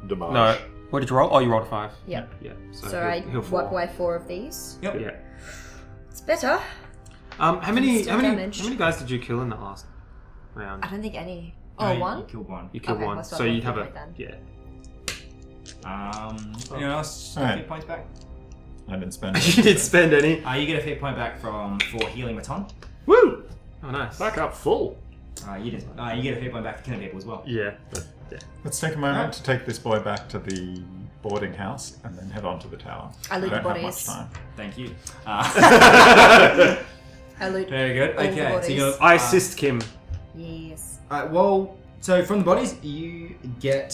Damage. No. What did you roll? Oh, you rolled a 5. Yep. Yeah. So I he'll fall. wipe away 4 of these. Yep. Yeah. It's better. How many damaged. guys did you kill in that last round? I don't think any. No, Oh, you 1? killed 1. You killed Okay, one, let's start so with you'd have a point then. yeah. Anyone else Alright. get feet points back? I didn't spend You didn't spend any. You get a feet point back for healing Maton. Woo! Oh, nice. Back up full. You didn't. You get a feet point back for killing people as well. Yeah. Let's take a moment to take this boy back to the boarding house and then head on to the tower. I loot We don't the have much bodies. time. Thank you. I loot. Very good. All the Okay, so bodies. you're. I assist Kim. Yes. Alright, well, so from the bodies, you get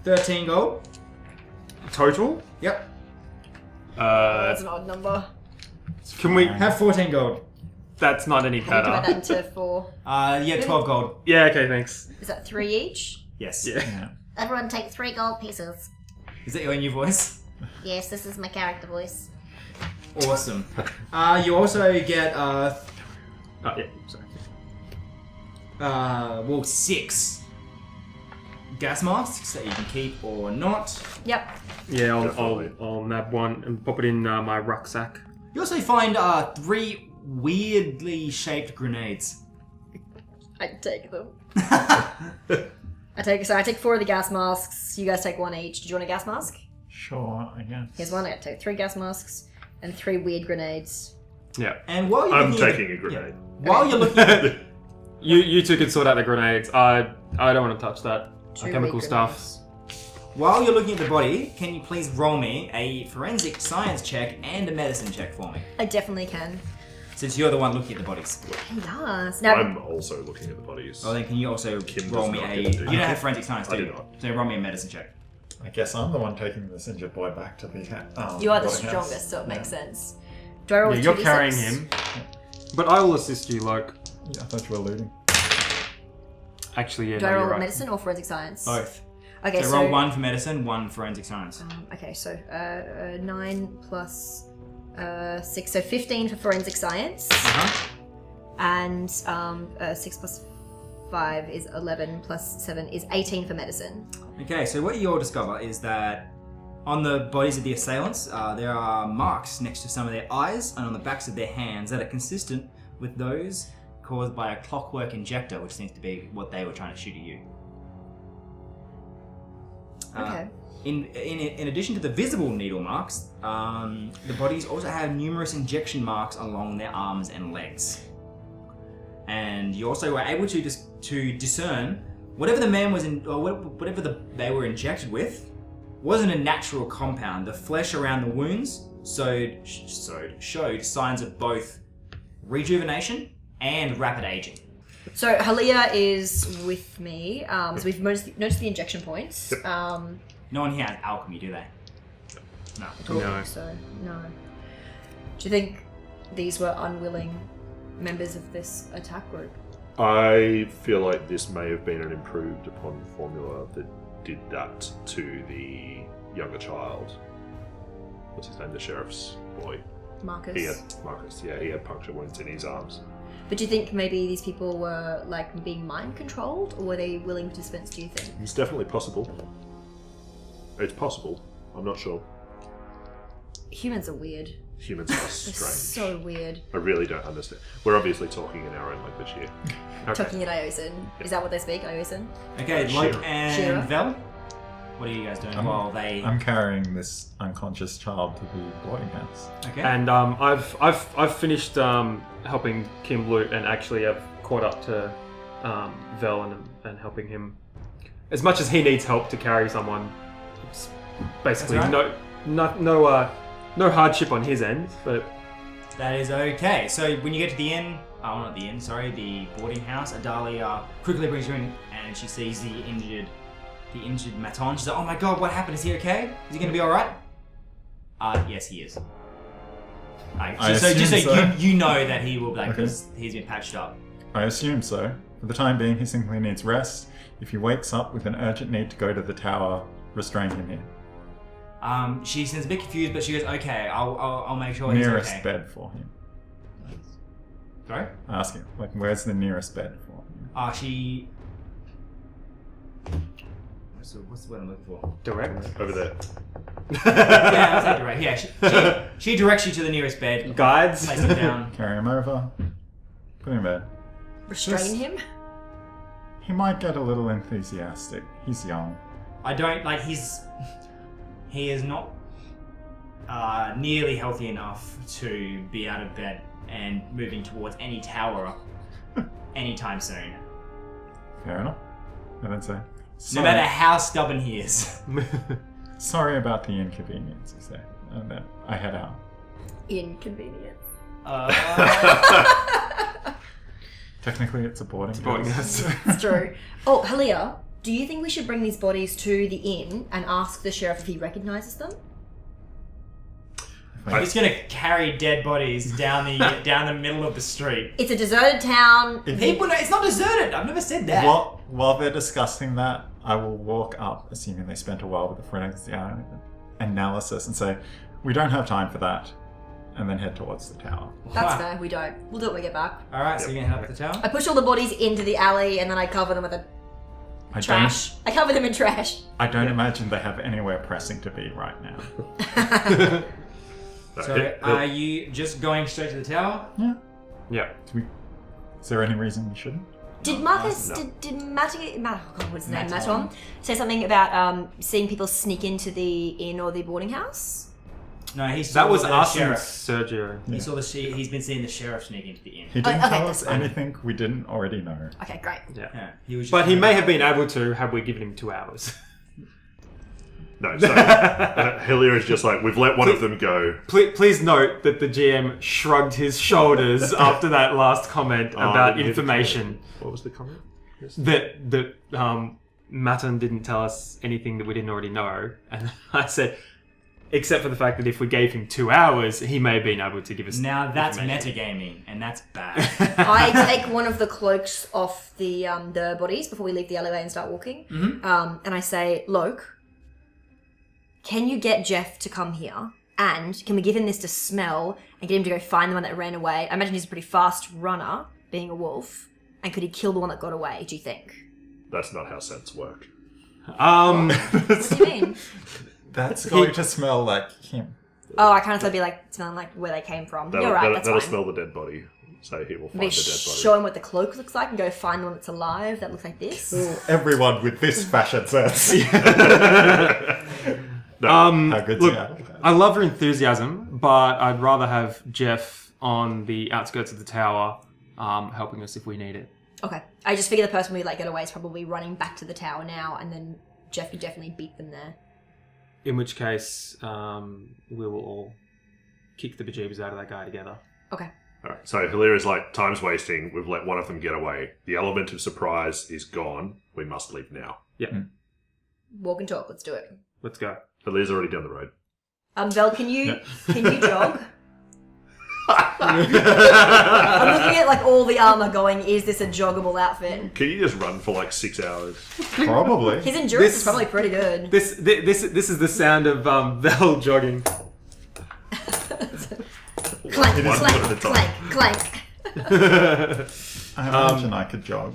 13 gold. Total. Yep. That's an odd number. Can we? Have 14 gold. That's not any How do you divide better. that into 4? Yeah, 12 gold. Yeah. Okay. Thanks. Is that 3 each? Yes. Yeah. Yeah. Everyone take 3 gold pieces. Is that your new voice? Yes, this is my character voice. Awesome. You also get, Oh, yeah. Sorry. 6 gas masks that you can keep or not. Yep. Yeah. Definitely. I'll nab one and pop it in my rucksack. You also find 3 weirdly shaped grenades. I take them. I take 4 of the gas masks. You guys take 1 each. Did you want a gas mask? Sure, I guess. Here's 1. I take 3 gas masks and 3 weird grenades. Yeah. And while you're I'm looking at taking the- a grenade. yeah. While you're looking at You two can sort out the grenades. I don't want to touch that 2 chemical weird stuff. grenades. While you're looking at the body, can you please roll me a forensic science check and a medicine check for me? I definitely can. Since you're the one looking at the bodies. Yes. Now, I'm also looking at the bodies. Well, then can you also Kim roll does me not a... get to do You that. don't have forensic science, do I do you? not. So roll me a medicine check. I guess I'm the one taking this injured boy back to the you are the boarding house. strongest, so it Yeah. makes sense. Do I roll Yeah, 2d6? you're carrying him. But I will assist you, Loke. Yeah, I thought you were looting. Actually, yeah. Do I no, roll you're right. medicine or forensic science? Both. Okay, So roll 1 for medicine, 1 forensic science. Okay, so 9 plus 6, so 15 for forensic science, Uh-huh. and 6 plus 5 is 11 plus 7 is 18 for medicine. Okay, so what you'll discover is that on the bodies of the assailants, there are marks next to some of their eyes and on the backs of their hands that are consistent with those caused by a clockwork injector, which seems to be what they were trying to shoot at you. Okay. In addition to the visible needle marks, the bodies also have numerous injection marks along their arms and legs. And you also were able to discern whatever the man was in, or whatever they were injected with, wasn't a natural compound. The flesh around the wounds showed signs of both rejuvenation and rapid aging. So Halia is with me. So we've noticed the injection points. No one here has alchemy, do they? No. No. So no. Do you think these were unwilling members of this attack group? I feel like this may have been an improved upon formula that did that to the younger child. What's his name? The sheriff's boy. Marcus. He had Marcus. Yeah, he had puncture wounds in his arms. But do you think maybe these people were like being mind controlled, or were they willing participants? Do you think? It's definitely possible. It's possible. I'm not sure. Humans are weird. Humans are They're strange. so weird. I really don't understand. We're obviously talking in our own language here. Talking in Iosin. Is that what they speak, Iosin? Okay, Shira. Loke and Shira. Vel, what are you guys doing while they... I'm carrying this unconscious child to the boarding house. Okay. And I've finished helping Kim loot, and actually I've caught up to Vel and helping him as much as he needs help to carry someone, it's basically That's no hardship on his end. But That is okay. So when you get to the inn, not the inn, sorry, the boarding house, Adalia quickly brings you in and she sees the injured Maton. She's like, oh my god, what happened? Is he okay? Is he going to be alright? Yes, he is. Just so you know that he will be, because he's been patched up. I assume so. For the time being, he simply needs rest. If he wakes up with an urgent need to go to the tower, restrain him here. She seems a bit confused, but she goes, okay, I'll make sure he's Nearest okay. bed for him. Sorry? I ask him, where's the nearest bed for him? She... What's the word I'm looking for? direct Over there. Yeah, I'll take direct. Yeah, she directs you to the nearest bed. guides. Place him down. Carry him over. Put him in bed. Restrain him? He might get a little enthusiastic. He's young. I don't like he is not nearly healthy enough to be out of bed and moving towards any tower anytime soon. Fair enough. And then say, No sorry, matter how stubborn he is. sorry about the inconvenience, he said. And then I head out. Inconvenient. Technically, it's a boarding house. It's true. Oh, Halia, do you think we should bring these bodies to the inn and ask the sheriff if he recognises them? I'm just gonna carry dead bodies down the middle of the street. It's a deserted town. People know it's not deserted. I've never said that. While they're discussing that, I will walk up, assuming they spent a while with the forensic analysis, and say, we don't have time for that, and then head towards the tower. That's fair, we don't. We'll do it when we get back. Alright, so you're gonna head up the tower? I push all the bodies into the alley and then I cover them with a I trash. I cover them in trash. I don't imagine they have anywhere pressing to be right now. So are you just going straight to the tower? Yeah. Yeah. Is there any reason we shouldn't? Did Marcus, No. did what's his name, Maton. Maton, say something about seeing people sneak into the inn or the boarding house? No, he saw That was the us and sheriff. Sergio. He saw he's been seeing the sheriff sneak into the inn. He didn't okay, tell that's us fine. anything we didn't already know. Okay, great. Yeah, he was. Just But he may have been able to had we given him 2 hours. No, so Hilaire is just like, we've let one of them go. Please note that the GM shrugged his shoulders after that last comment I about didn't hear the information. information. What was the comment? Yes. That Maton didn't tell us anything that we didn't already know, and I said, except for the fact that if we gave him 2 hours, he may have been able to give us. Now that's information. metagaming, and that's bad. I take one of the cloaks off the bodies before we leave the alleyway and start walking. And I say, Loke, can you get Jeff to come here? And can we give him this to smell and get him to go find the one that ran away? I imagine he's a pretty fast runner, being a wolf. And could he kill the one that got away, do you think? That's not how scents work. What do you mean? That's going to smell like him. Oh, I kind of thought it'd be like smelling like where they came from. You're right, that's that'll fine. smell the dead body, so he will find Maybe the dead body. show him what the cloak looks like and go find the one that's alive that looks like this. Everyone with this fashion sense. No. How good's Look, he at it? I love your enthusiasm, but I'd rather have Jeff on the outskirts of the tower, helping us if we need it. Okay. I just figure the person we let get away is probably running back to the tower now, and then Jeff could definitely beat them there. In which case, we will all kick the bejeebers out of that guy together. Okay. Alright, so Hilaire is like, time's wasting, we've let one of them get away. The element of surprise is gone, we must leave now. Yeah, Walk and talk. Let's do it. let's go. Hilaire's already down the road. Vel, can you jog? I'm looking at like all the armor going, is this a joggable outfit? Can you just run for like 6 hours? Probably. His endurance This- is probably pretty good. This is the sound of Vel jogging. Clank, One foot at a clank, time. clank, clank. I imagine I could jog.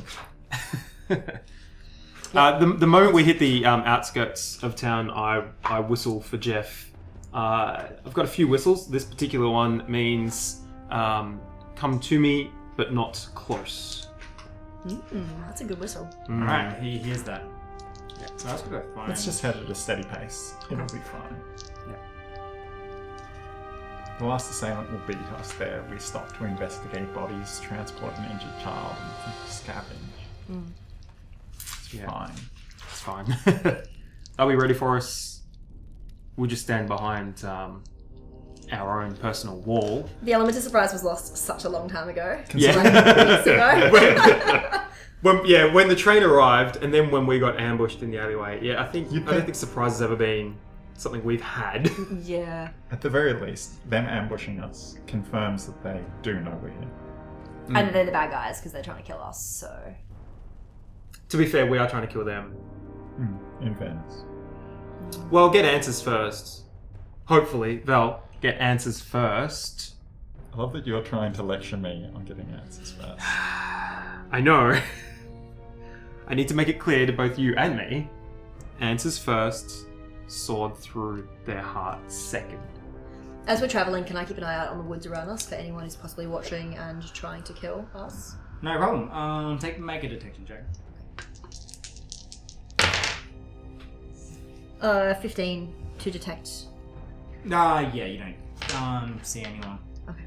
The moment we hit the outskirts of town, I whistle for Jeff. I've got a few whistles. This particular one means come to me, but not close. That's a good whistle. Alright, he hears that. So that's gonna go fine. Let's just head at a steady pace. It'll be fine. The last assailant will beat us there. We stop to investigate bodies, transport an injured child, and scavenge. It's Yeah. fine. It's fine. Are we ready for us? We'll just stand behind our own personal wall. The element of surprise was lost such a long time ago. Yeah. Like, weeks ago. When the train arrived, and then when we got ambushed in the alleyway. Yeah, I don't think surprise has ever been something we've had. Yeah. At the very least, them ambushing us confirms that they do know we're here. And they're the bad guys because they're trying to kill us, so. To be fair, we are trying to kill them. In fairness. Well, get answers first. Hopefully, they'll get answers first. I love that you're trying to lecture me on getting answers first. I know. I need to make it clear to both you and me. Answers first, sword through their heart second. As we're traveling, can I keep an eye out on the woods around us for anyone who's possibly watching and trying to kill us? No problem. Make a detection check. 15 to detect. Yeah, you don't see anyone Okay.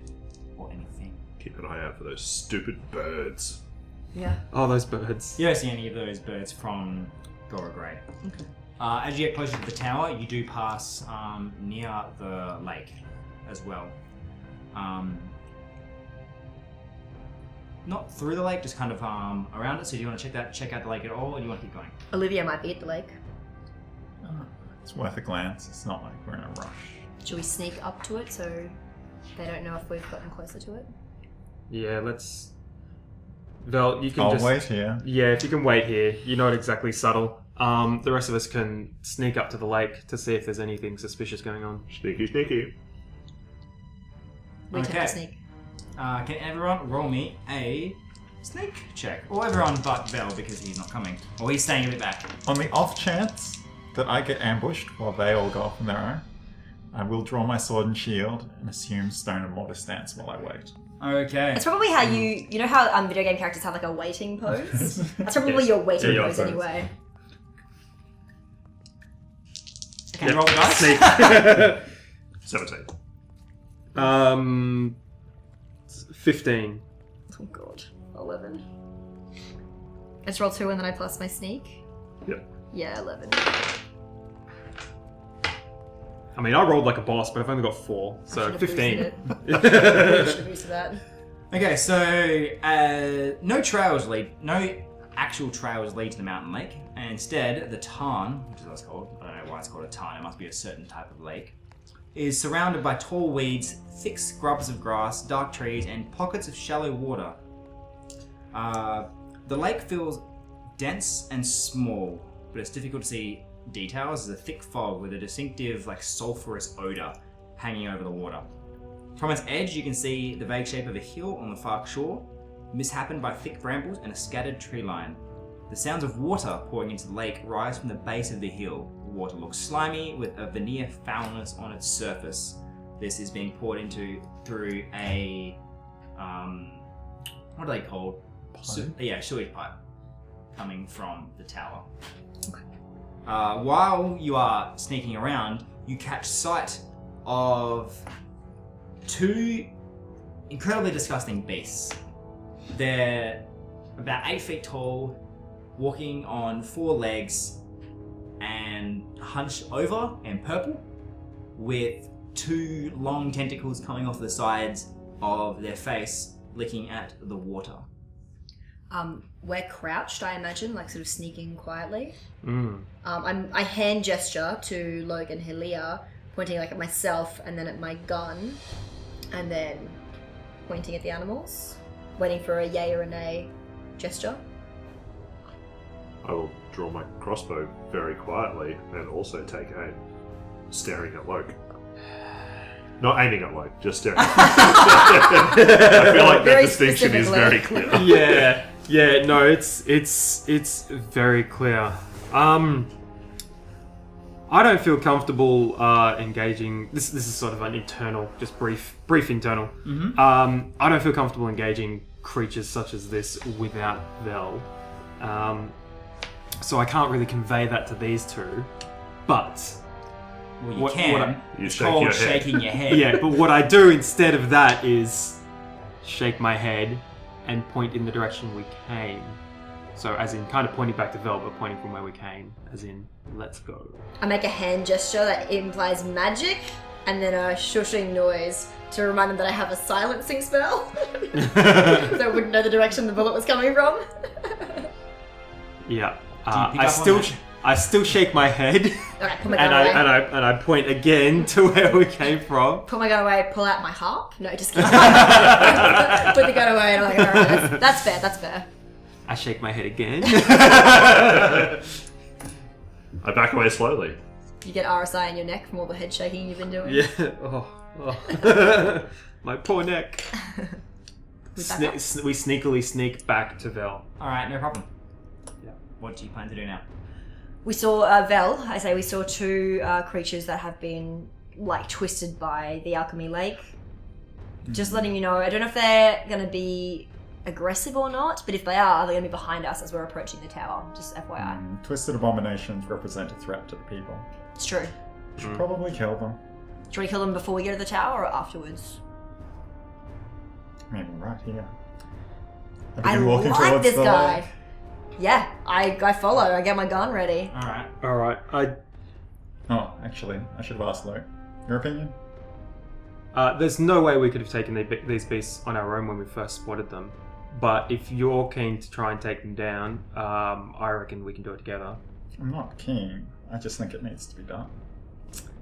or anything. Keep an eye out for those stupid birds. Yeah. Oh, those birds. You don't see any of those birds from Gora Grey. Okay. As you get closer to the tower, you do pass near the lake as well. Not through the lake, just kind of around it. So do you want to check out the lake at all, or do you want to keep going? Olivia might be at the lake. It's worth a glance. It's not like we're in a rush. Should we sneak up to it so they don't know if we've gotten closer to it? Yeah, let's... Vel, you can I'll just... wait here. Yeah, if you can wait here. You're not exactly subtle. The rest of us can sneak up to the lake to see if there's anything suspicious going on. Sneaky, sneaky. We tend Okay. to sneak. Can everyone roll me a sneak check? Or everyone but Bell, because he's not coming. Or he's staying a bit back. On the off chance that I get ambushed while they all go off on their own, I will draw my sword and shield and assume stone and mortar stance while I wait. Okay. It's probably how you know how video game characters have like a waiting pose? That's probably your waiting Yeah, pose your pose. anyway. Okay, roll the dice. 17. 15. Oh god. 11. Let's roll 2 and then I plus my sneak. Yep. Yeah, 11. I mean, I rolled like a boss, but I've only got 4, I so should've 15. boosted it. Should have boosted that. Okay, so no actual trails lead to the mountain lake, and instead the tarn, which is what it's called, I don't know why it's called a tarn, it must be a certain type of lake, is surrounded by tall weeds, thick scrubs of grass, dark trees, and pockets of shallow water. The lake feels dense and small, but it's difficult to see details. There's a thick fog with a distinctive, sulphurous odor hanging over the water. From its edge, you can see the vague shape of a hill on the far shore, mishappened by thick brambles and a scattered tree line. The sounds of water pouring into the lake rise from the base of the hill. The water looks slimy with a veneer foulness on its surface. This is being poured into through a what are they called? Sewage pipe coming from the tower. Okay. While you are sneaking around, you catch sight of 2 incredibly disgusting beasts. They're about 8 feet tall, walking on 4 legs, and hunched over and purple, with 2 long tentacles coming off the sides of their face, licking at the water. We're crouched, I imagine, sort of sneaking quietly. Mm. I hand gesture to Logan Hilia, pointing at myself and then at my gun, and then pointing at the animals, waiting for a yay or a nay gesture. I will draw my crossbow very quietly and also take aim, staring at Loke. Not aiming at Loke, just staring. I feel like that Very distinction is very specifically. clear. Yeah, no, it's very clear. I don't feel comfortable engaging. This is sort of an internal, just brief internal. Mm-hmm. I don't feel comfortable engaging creatures such as this without Vel. So I can't really convey that to these two. But Well, you What- can. what You It's shake called your head. shaking your head. yeah, but what I do instead of that is shake my head and point in the direction we came. So as in kind of pointing back to Vel, but pointing from where we came, as in let's go. I make a hand gesture that implies magic, and then a shushing noise to remind them that I have a silencing spell. So I wouldn't know the direction the bullet was coming from. Yeah. Do you pick I up still on that? I still shake my head Okay, pull my and gun away. I point again to where we came from. Pull my gun away, pull out my harp. No, just kidding. Put the gun away and I'm like, alright, that's fair, that's fair. I shake my head again. I back away slowly. You get RSI in your neck from all the head shaking you've been doing. Yeah. Oh. My poor neck. We back up. We sneakily sneak back to Vel. Alright, no problem. Yeah. What do you plan to do now? We saw we saw two creatures that have been like twisted by the alchemy lake. Just letting you know, I don't know if they're gonna be aggressive or not, but if they are, they're gonna be behind us as we're approaching the tower. Just FYI. Twisted abominations represent a threat to the people. It's true. Should probably kill them. Do you want to kill them before we get to the tower or afterwards? Maybe right here. I like this guy. Yeah, I follow. I get my gun ready. Alright. All right. Oh, actually, I should have asked Luke. Your opinion? There's no way we could have taken these beasts on our own when we first spotted them. But if you're keen to try and take them down, I reckon we can do it together. I'm not keen. I just think it needs to be done.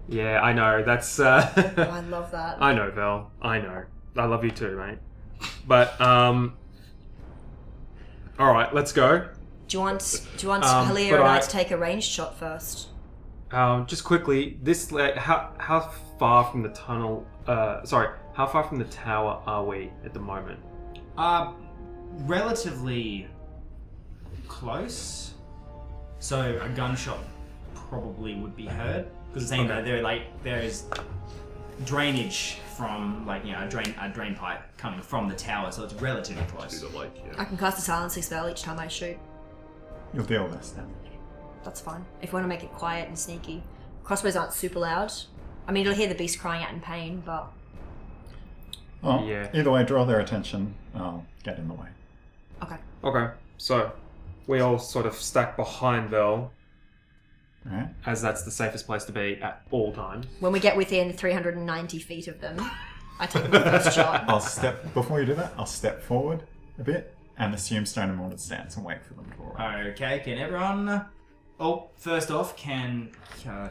Yeah, I know. That's. Oh, I love that. I know, Vel. I know. I love you too, mate. But all right, let's go. Do you want Halia but and I I- to take a ranged shot first? Just quickly, this how far from the tunnel? How far from the tower are we at the moment? Relatively close. So a gunshot probably would be heard because it's saying that there's drainage from a drain pipe coming from the tower, so it's relatively To close. the lake, I yeah. can cast a silencing spell each time I shoot. You'll deal less damage. That's fine. If we want to make it quiet and sneaky. Crossbows aren't super loud. I mean, you'll hear the beast crying out in pain, but... Oh, Yeah. either way, draw their attention. I'll get in the way. Okay. Okay, so we all sort of stack behind Vel, Alright? as that's the safest place to be at all times. When we get within 390 feet of them, I take my first shot. Before you do that, I'll step forward a bit and assume stone and mortar stance and wait for them to arrive. Okay, can everyone... Oh, first off, can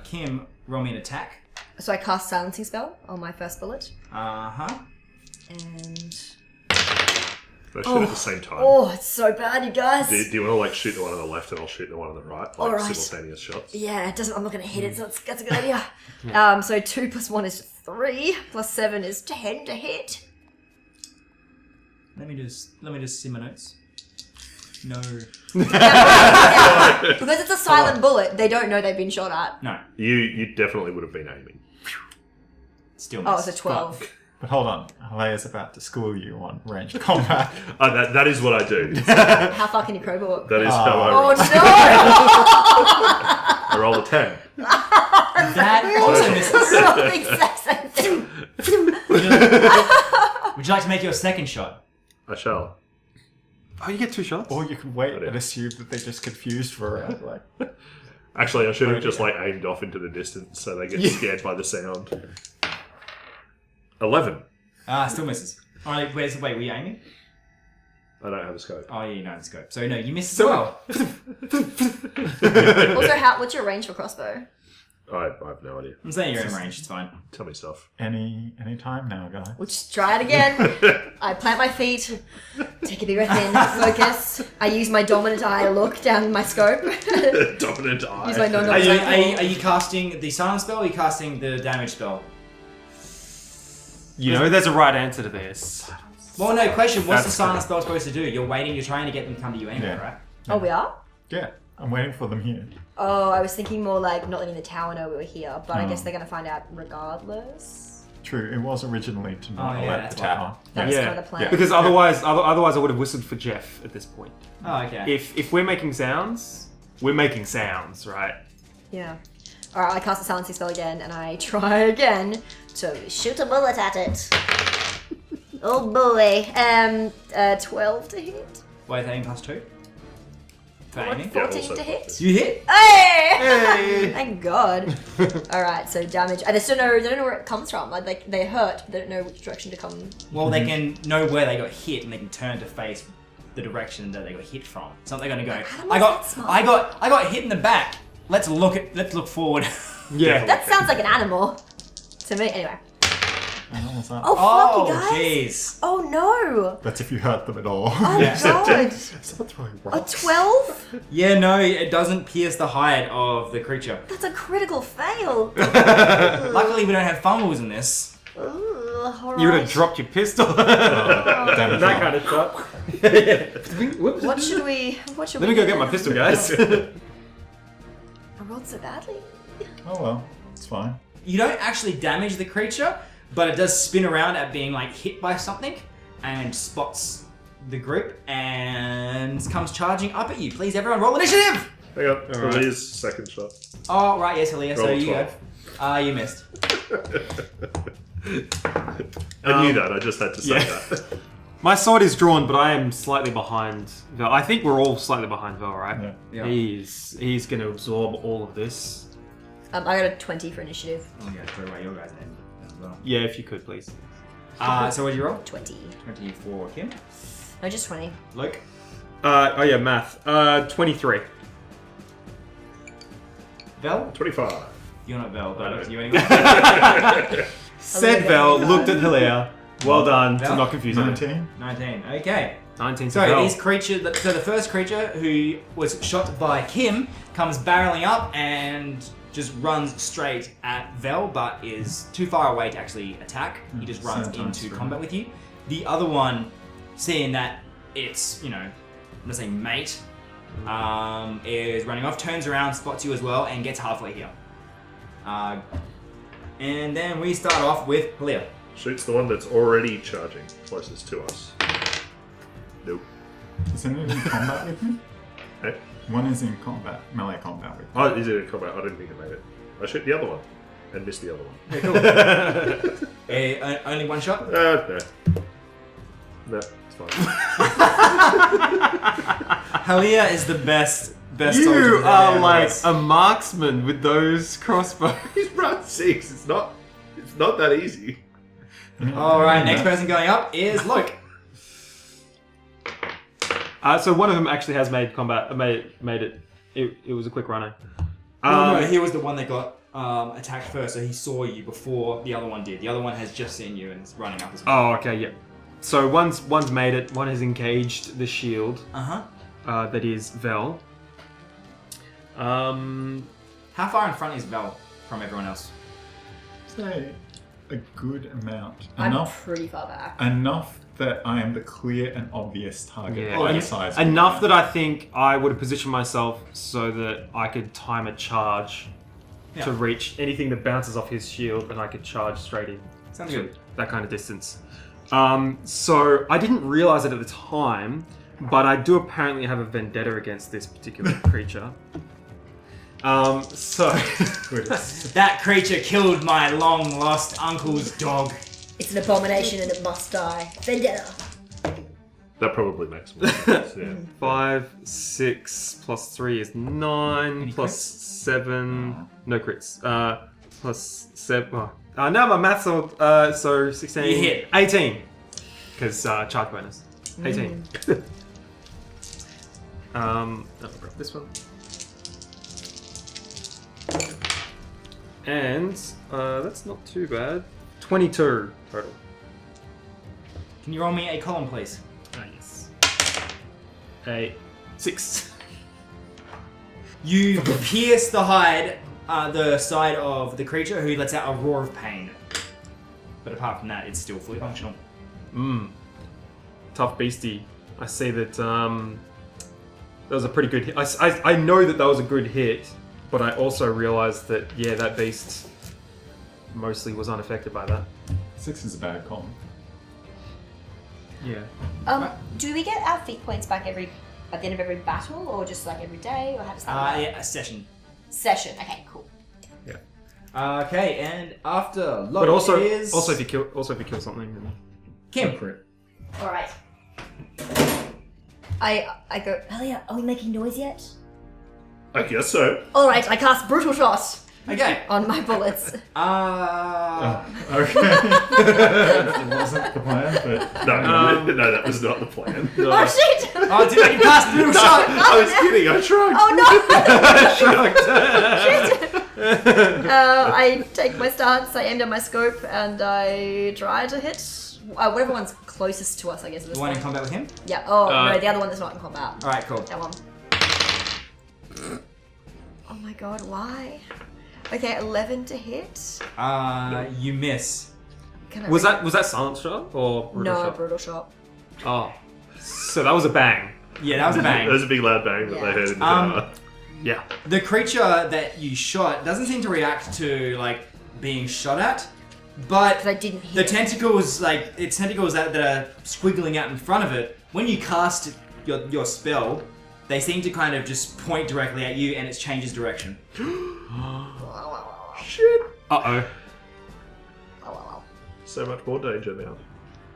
Kim roll me an attack? So I cast silencing spell on my first bullet. Uh-huh. And... They shoot at the same time. Oh, it's so bad, you guys. Do you want to shoot the one on the left and I'll shoot the one on the right? Like Alright. simultaneous shots? Yeah, it doesn't. I'm not going to hit it, so that's a good idea. So 2 + 1 is 3, + 7 is 10 to hit. Let me just see my notes. No. Because it's a silent bullet, they don't know they've been shot at. No. You definitely would have been aiming. Still Oh, miss. it's a 12. But hold on, Halea's about to school you on ranged combat. That is what I do. How far can you crowbar? That is how I Oh roll. no! I roll a 10. That also misses. The exact same thing. Would you like to make your second shot? I shall. Oh, you get 2 shots? Or you could wait Oh, yeah. and assume that they're just confused for a round. Like, Actually, I should have just aimed off into the distance so they get scared by the sound. 11. Still misses. Alright, wait, were you aiming? I don't have a scope. Oh yeah, you know the scope. So no, you missed as well. Also, what's your range for crossbow? I have no idea. I'm saying you're in range, it's fine. Tell me stuff. any time now, guys. We'll just try it again. I plant my feet, take a big breath in, focus. I use my dominant eye look down my scope. Dominant eye. Use my Are non-dominant you, eye. are you casting the silence spell or are you casting the damage spell? You know there's a right answer to this. Well, no, question. What's the That's silence spell supposed to do? You're waiting, you're trying to get them to come to you anyway, Yeah. right? Oh, we are? Yeah, I'm waiting for them here. Oh, I was thinking more like not letting the tower know we were here, but I guess Oh. they're going to find out regardless. True, it was originally to not Oh, yeah, alert that's the why. tower. That was Yeah. kind of the plan. Yeah. Because otherwise I would have whistled for Jeff at this point. Oh, okay. If we're making sounds, we're making sounds, right? Yeah. Alright, I cast the silencing spell again, and I try again to Shoot a bullet at it. Oh boy. 12 to hit. Wait, aim +2? for aiming. 14 also to hit. You hit. Hey! Thank God. Alright, so damage. And they still know, they don't know where it comes from. Like, they hurt, but they don't know which direction to come. Well, they can know where they got hit, and they can turn to face the direction that they got hit from. It's not they're gonna go. Animals I got, that smart. I got hit in the back. Let's look forward. Yeah. That sounds like an animal to me. Anyway. What was that? Oh, fuck, Oh, you guys. jeez. Oh, no. That's if you hurt them at all. Oh, Yeah. God. Someone throwing A rocks. 12? Yeah, no, it doesn't pierce the hide of the creature. That's a critical fail. Luckily, we don't have fumbles in this. Ooh, alright. You would have dropped your pistol. Damage that roll. kind of shot. Whoops. What should we Let me go get my pistol, guys. I rolled so badly. Oh well, it's fine. You don't actually damage the creature, but it does spin around at being like hit by something and spots the group and comes charging up at you. Please, everyone, roll initiative! Hang on. Alright. Please, second shot. Oh, right, yes, Halia, so Roll you go. 12. You missed. I knew that. I just had to say yeah. that. My sword is drawn, but I am slightly behind Vel. I think we're all slightly behind Vel, right? Yeah. Yeah. He's going to absorb all of this. I got a 20 for initiative. I'm going to throw away your guys' name as well. Yeah, if you could, please. So what did you roll? 20. 20 for Kim. No, just 20. Luke. Oh yeah, math. 23. Vel? 25. You're not Vel, but I know. up to you anyway. Said Vel, looked at Hilaire. Well done to Vel? not confuse him. 19. 19. Okay. 19 to So Vel. these creatures, so the first creature who was shot by Kim comes barreling up and just runs straight at Vel, but is too far away to actually attack. He just runs Same time into screen. combat with you. The other one, seeing that it's, I'm gonna say mate, is running off, turns around, spots you as well, and gets halfway here. And then we start off with Halia. Shoots the one that's already charging closest to us. Nope. Is anyone in combat with me? Hey? One is in combat, melee combat with me. Oh, is it in combat? I didn't think it made it. I shoot the other one and miss the other one. Only one shot? No. No, it's fine. Halia is the best soldier You that are there like was. a marksman with those crossbows. He's run 6. It's not that easy. All right, next person going up is Luke. So one of them actually has made combat. Made it. It was a quick runner. No, he was the one that got attacked first, so he saw you before the other one did. The other one has just seen you and is running up as well. Oh, okay, yeah. So one's made it. One has engaged the shield. That is Vel. How far in front is Vel from everyone else? Say a good amount. I'm Enough. pretty far back. Enough that I am the clear and obvious target. Yeah. of the yeah. size. Enough that I think I would have positioned myself so that I could time a charge Yeah. to reach anything that bounces off his shield, and I could charge straight in. Sounds to good. that kind of distance. So I didn't realize it at the time, but I do apparently have a vendetta against this particular creature. So That creature killed my long lost uncle's dog. It's an abomination and it must die. Vendetta. That probably makes more sense. Yeah. 5, 6 plus 3 is 9, Any plus crits? 7, no crits. Plus 7. Now my maths are so 16. You hit. 18. Because charge bonus. 18. I'll grab this one. And that's not too bad. 22 total. Can you roll me a column, please? Yes. A 6. You pierce the hide, the side of the creature, who lets out a roar of pain. But apart from that, it's still fully functional. Tough beastie. I see that that was a pretty good hit. I know that was a good hit, but I also realized that, yeah, that beast mostly was unaffected by that. 6 is a bad column. Yeah. Do we get our feat points back at the end of every battle, or just like every day, or how does that work? Yeah, a session. Session. Okay, cool. Okay, and after Locke But also is... if you kill something, then Kim. All right. I go, Elliot, are we making noise yet? I guess so. Alright, I cast Brutal Shot Okay. on my bullets. Okay. it wasn't the plan, but No, no, that was not the plan. Oh shit! Oh, dude, I can cast brutal shot. I was kidding. I tried. Oh no! I take my stance, I aim down my scope, and I try to hit whatever one's closest to us, I guess. At this The one in point. combat with him. Yeah. Oh no, the other one that's not in combat. All right, cool. That one. Oh my god, why? Okay, 11 to hit. You miss. Can I Was that silent shot or brutal No, shot? brutal shot. Oh, so that was a bang. Yeah, that was a bang. There was a big loud bang that Yeah. they heard in the Um, car. Yeah. The creature that you shot doesn't seem to react to like being shot at, but Because I didn't hit. the tentacles, like its tentacles that are squiggling out in front of it. When you cast your spell, they seem to kind of just point directly at you, and it changes direction. Shit. Uh Oh. So much more danger now.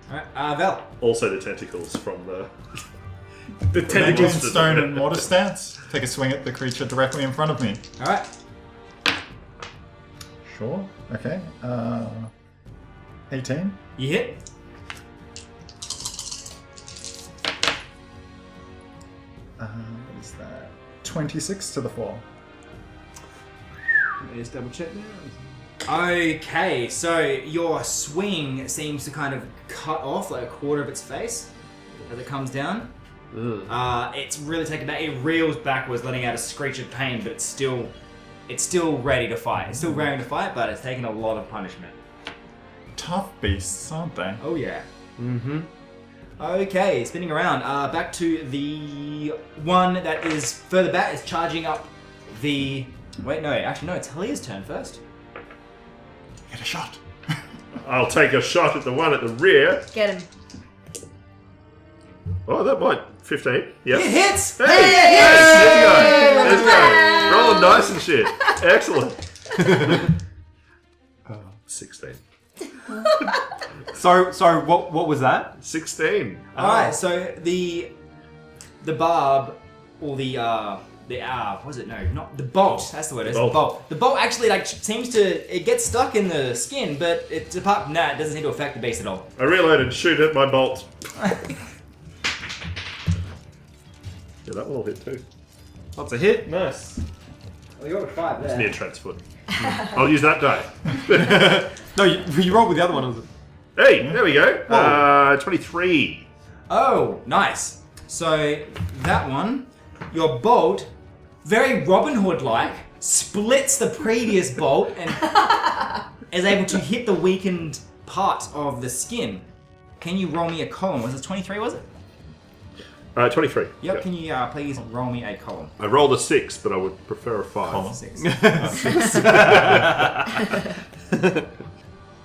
All right, Vel. Also the tentacles from the... The Making tentacles. stone and mortar stance. Take a swing at the creature directly in front of me. All right. Sure. Okay. 18. You hit. What is that? 26 to the floor. Let me just double check there. Okay, so your swing seems to kind of cut off like a quarter of its face as it comes down. It's really taken back. It reels backwards, letting out a screech of pain, but it's still ready to fight. It's still raring to fight, but it's taken a lot of punishment. Tough beasts, aren't they? Oh yeah. Mm-hmm. Okay, spinning around. Back to the one that is further back. Is charging up the. Wait, no. Actually, no. It's Helia's turn first. Get a shot. I'll take a shot at the one at the rear. Get him. Oh, that might... 15. Yep. It hits. Hey! Yes! There you go. Rolling dice and shit. Excellent. 16. So what was that? 16. All right. So the barb or what was it? No, not the bolt. That's the word. It's the Bolt. bolt. The bolt actually like seems to it gets stuck in the skin, but it's apart from that, it doesn't seem to affect the beast at all. I reload and shoot at my bolt. Yeah, that one will hit too. That's a hit. Nice. Well, you got 5 It's near Trent's foot. I'll use that die. No, you rolled with the other one. Was it? Hey, there we go. Whoa. 23. Oh, nice. So that one, your bolt, very Robin Hood-like, splits the previous bolt and is able to hit the weakened part of the skin. Can you roll me a column? Was it 23? Was it? 23. Yep. Can you please roll me a column? I rolled a 6, but I would prefer a 5. Column. 6.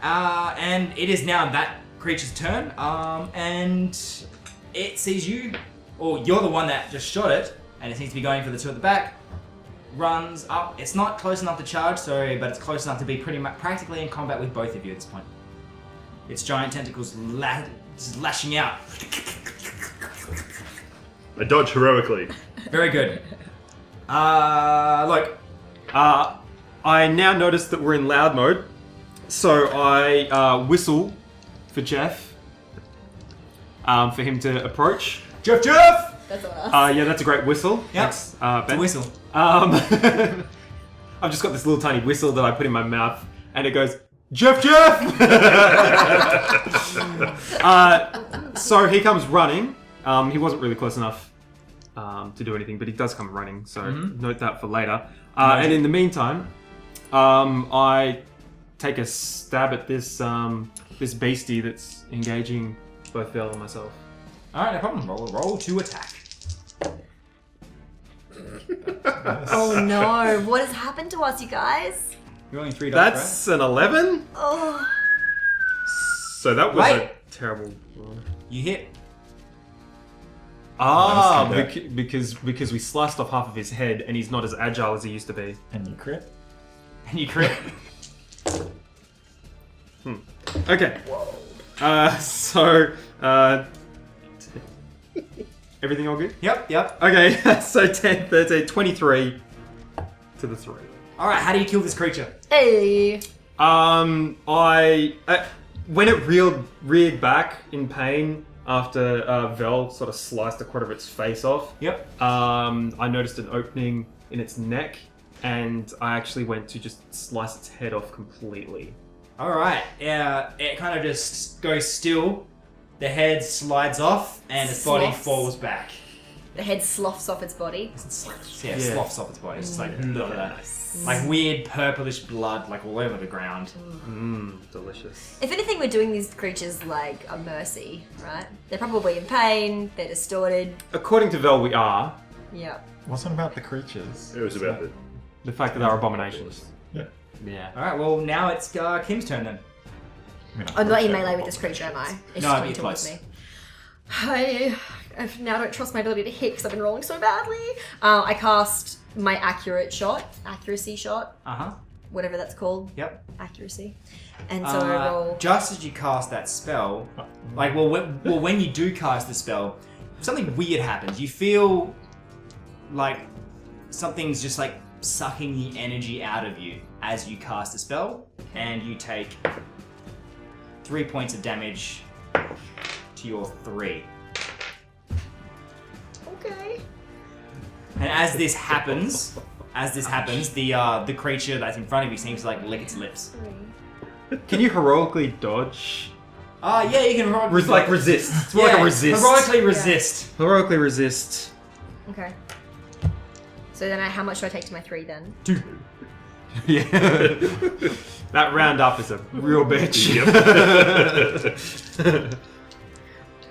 And it is now that creature's turn. And it sees you, or you're the one that just shot it, and it seems to be going for the two at the back. Runs up. It's not close enough to charge, sorry, but it's close enough to be pretty much practically in combat with both of you at this point. Its giant tentacles just lashing out. I dodge heroically. Very good. Look. I now notice that we're in loud mode, so I whistle for Jeff, for him to approach. Jeff! That's all us. Yeah, that's a great whistle. Yep. Thanks, It's a Ben. whistle. I've just got this little tiny whistle that I put in my mouth, and it goes, Jeff! So he comes running. He wasn't really close enough to do anything, but he does come running, so note that for later. And in the meantime, I take a stab at this this beastie that's engaging both Vel and myself. Alright, no problem. Roll to attack. Oh no, what has happened to us, you guys? You're only 3 dice, That's an 11? Oh. So that was Wait. a terrible roll. right? You hit. Ah, Nice to because we sliced off half of his head and he's not as agile as he used to be. And you crit. And you crit. Okay. So, Everything all good? Yep. Okay, so 10, 13, 23 to the 3. All right. How do you kill this creature? Hey. I when it reared back in pain after Vel sort of sliced a quarter of its face off. Yep. I noticed an opening in its neck, and I actually went to just slice its head off completely. All right. Yeah. It kind of just goes still. The head slides off, and its body Sloughs. falls back. The head sloughs off its body. Yeah, Yeah. sloughs off its body. It's just like blah, blah. Like weird purplish blood, like all over the ground. Delicious. If anything, we're doing these creatures like a mercy, right? They're probably in pain. They're distorted. According to Vel, we are. Yeah. Wasn't about the creatures. It was about the. The fact that they're abominations. Yeah. Yeah. All right. Well, now it's Kim's turn then. I'm not in melee with this creature, am I? It's No, coming you're towards close. me. I now don't trust my ability to hit because I've been rolling so badly. I cast my accuracy shot, whatever that's called, Yep. accuracy. And so I roll. Just as you cast that spell, like when you do cast the spell, something weird happens. You feel like something's just like sucking the energy out of you as you cast the spell, and you take 3 points of damage to your 3. Okay. And as this happens, the creature that's in front of you seems to like lick its lips. Can you heroically dodge? Yeah, you can heroically Resist. It's more like a resist. Heroically resist. Heroically resist. Okay. So then how much do I take to my 3 then? 2. Yeah. That round up is a real bitch.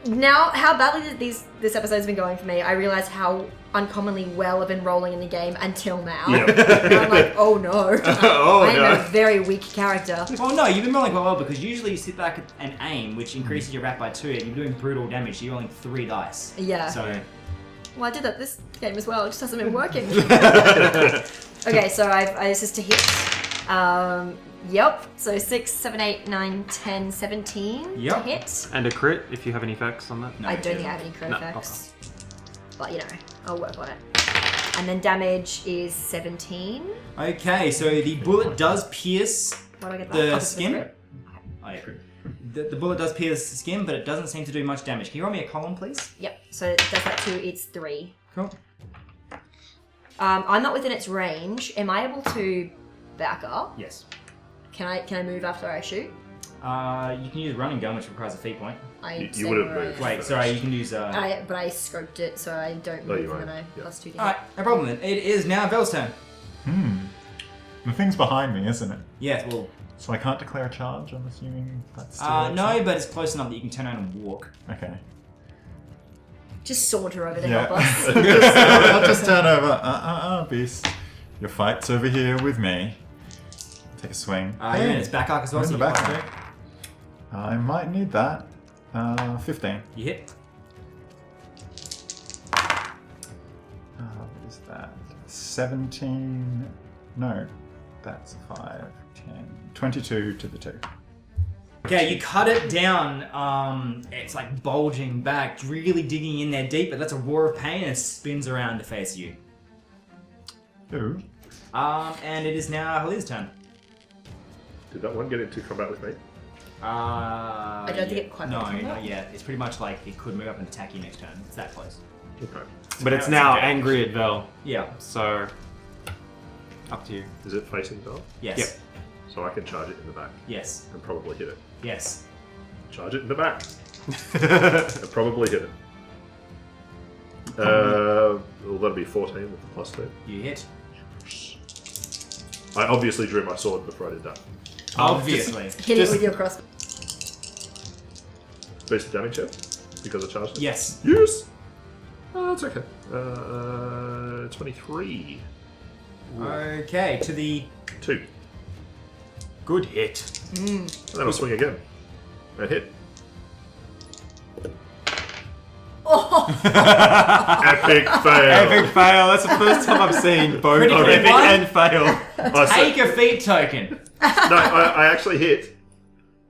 Now, how badly this episode's been going for me, I realize how uncommonly well I've been rolling in the game until now. Yep. And I'm like, oh no. Oh, I am no. a very weak character. Well, no, you've been rolling quite well because usually you sit back and aim, which increases your RAP by 2, and you're doing brutal damage, so you're rolling 3 dice. Yeah. So, Well, I did that this game as well. It just hasn't been working. Okay, so this is to hit. Yep. So 6, 7, 8, 9, 10, 17 Yep. to hit. And a crit, if you have any effects on that. no, I don't you think I have any crit No, effects. But, you know, I'll work on it. And then damage is 17. Okay, so the bullet does pierce Why do I get that? the Oh, this is skin. crit. Oh, yeah, crit. The bullet does pierce the skin, but it doesn't seem to do much damage. Can you roll me a column, please? Yep. So it does that 2, it's 3. Cool. I'm not within its range. Am I able to back up? Yes. Can I move after I shoot? You can use running gun, which requires a feat point. You say would've where I moved. am. Wait, sorry, you can use. But I scoped it, so I don't No, move you and then won't. I Yeah. plus 2 to hit. Alright, no problem then. It is now Vel's turn. The thing's behind me, isn't it? Yeah, well, So I can't declare a charge, I'm assuming that's still no, but it's close enough that you can turn around and walk. Okay. Just saunter over to Yeah. help us. I'll just turn over. Beast. Your fight's over here with me. Take a swing. You're in its back arc as well, I'm so in you the can back. I might need that. 15. You hit. What is that? 17. No, that's a 5, 10. 22 to the 2. Okay, you cut it down. It's like bulging back, really digging in there deep, but that's a roar of pain and it spins around to face you. Ooh. And it is now Halil's turn. Did that one get into combat with me? I don't think it quite No, got to not that. yet. It's pretty much like it could move up and attack you next turn. It's that close. Okay. But it's It's now okay. angry at Vel, Yeah. so up to you. Is it facing Vel? Yes. Yep. So I can charge it in the back Yes. and probably hit it. Yes. Charge it in the back. And probably hit it. Well, that'll be 14 with the plus 2. You hit. I obviously drew my sword before I did that. Obviously. Hit it with your crossbow. Boost the damage here because I charged it. Yes. Yes. Oh, that's okay. 23. Okay, to the 2. Good hit. And then I'll swing again. And hit. Epic fail. Epic fail. That's the first time I've seen both Critical epic one? and fail. I, take a feat token. no, I actually hit.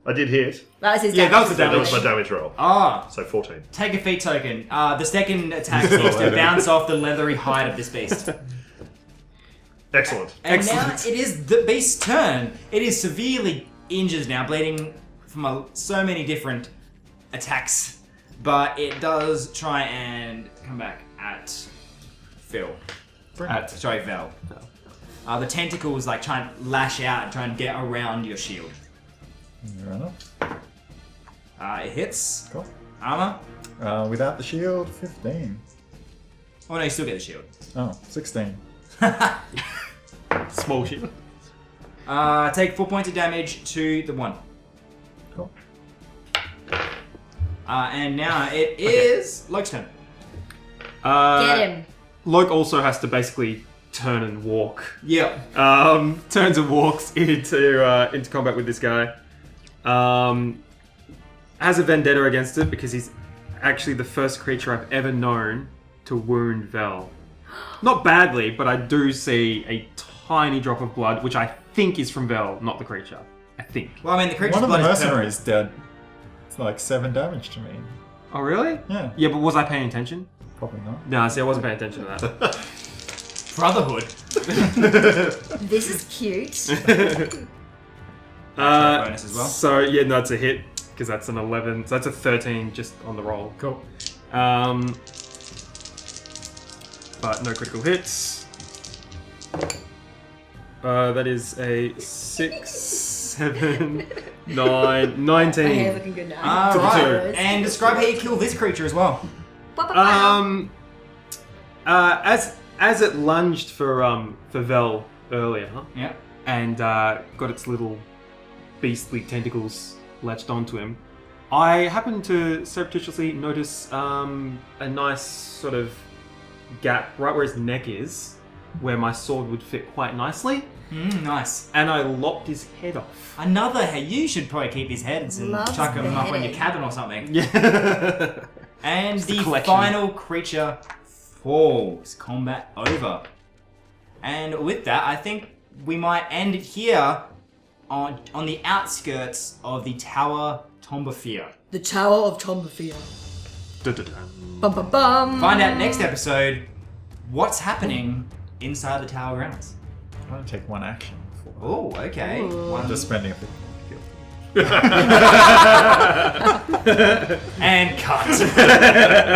I did hit. That was his Yeah, that was damage. the That was damage. my damage roll. Ah, So 14. take a feat token. The second attack seems to bounce off the leathery hide of this beast. Excellent. And now Excellent. it is the beast's turn. It is severely injured now, bleeding from so many different attacks. But it does try and come back at Phil. Sorry, Vel. The tentacles like try and lash out and try and get around your shield. Fair enough. It hits. Cool. Armor. Without the shield, 15. Oh no, you still get the shield. Oh, 16. Small shield. Take 4 points of damage to the one. Cool. And now it is Loke's turn. Get him. Loke also has to basically turn and walk. Yep. Turns and walks into combat with this guy. Has a vendetta against it because he's actually the first creature I've ever known to wound Vel. Not badly, but I do see a tiny drop of blood, which I think is from Vel, not the creature. I think. Well, I mean, the creature's One of the blood is purple. mercenaries dead. It's like 7 damage to me. Oh, really? Yeah. Yeah, but was I paying attention? Probably not. No, see, I wasn't paying attention to that. Brotherhood. This is cute. bonus as well. So, yeah, no, it's a hit, because that's an 11. So that's a 13 just on the roll. Cool. But no critical hits. That is a 6, 7, 9, 19. My hair's looking good now. Alright. And describe how you kill this creature as well. As it lunged for Vel earlier, Yep. and got its little beastly tentacles latched onto him, I happened to surreptitiously notice a nice sort of gap right where his neck is, where my sword would fit quite nicely, Nice. and I lopped his head off. Another head. You should probably keep his heads and Loves chuck them up on your beheading. cabin or something. Yeah. And the collection. final creature falls. Combat over. And with that, I think we might end it here on the outskirts of the Tower Tombafia. The Tower of Tombafia. Dun-dun-dun. Bum bum bum. Find out next episode what's happening inside the tower grounds. I'm going to take one action. Before. Oh, okay. Ooh. One- I'm just spending a bit. and cut.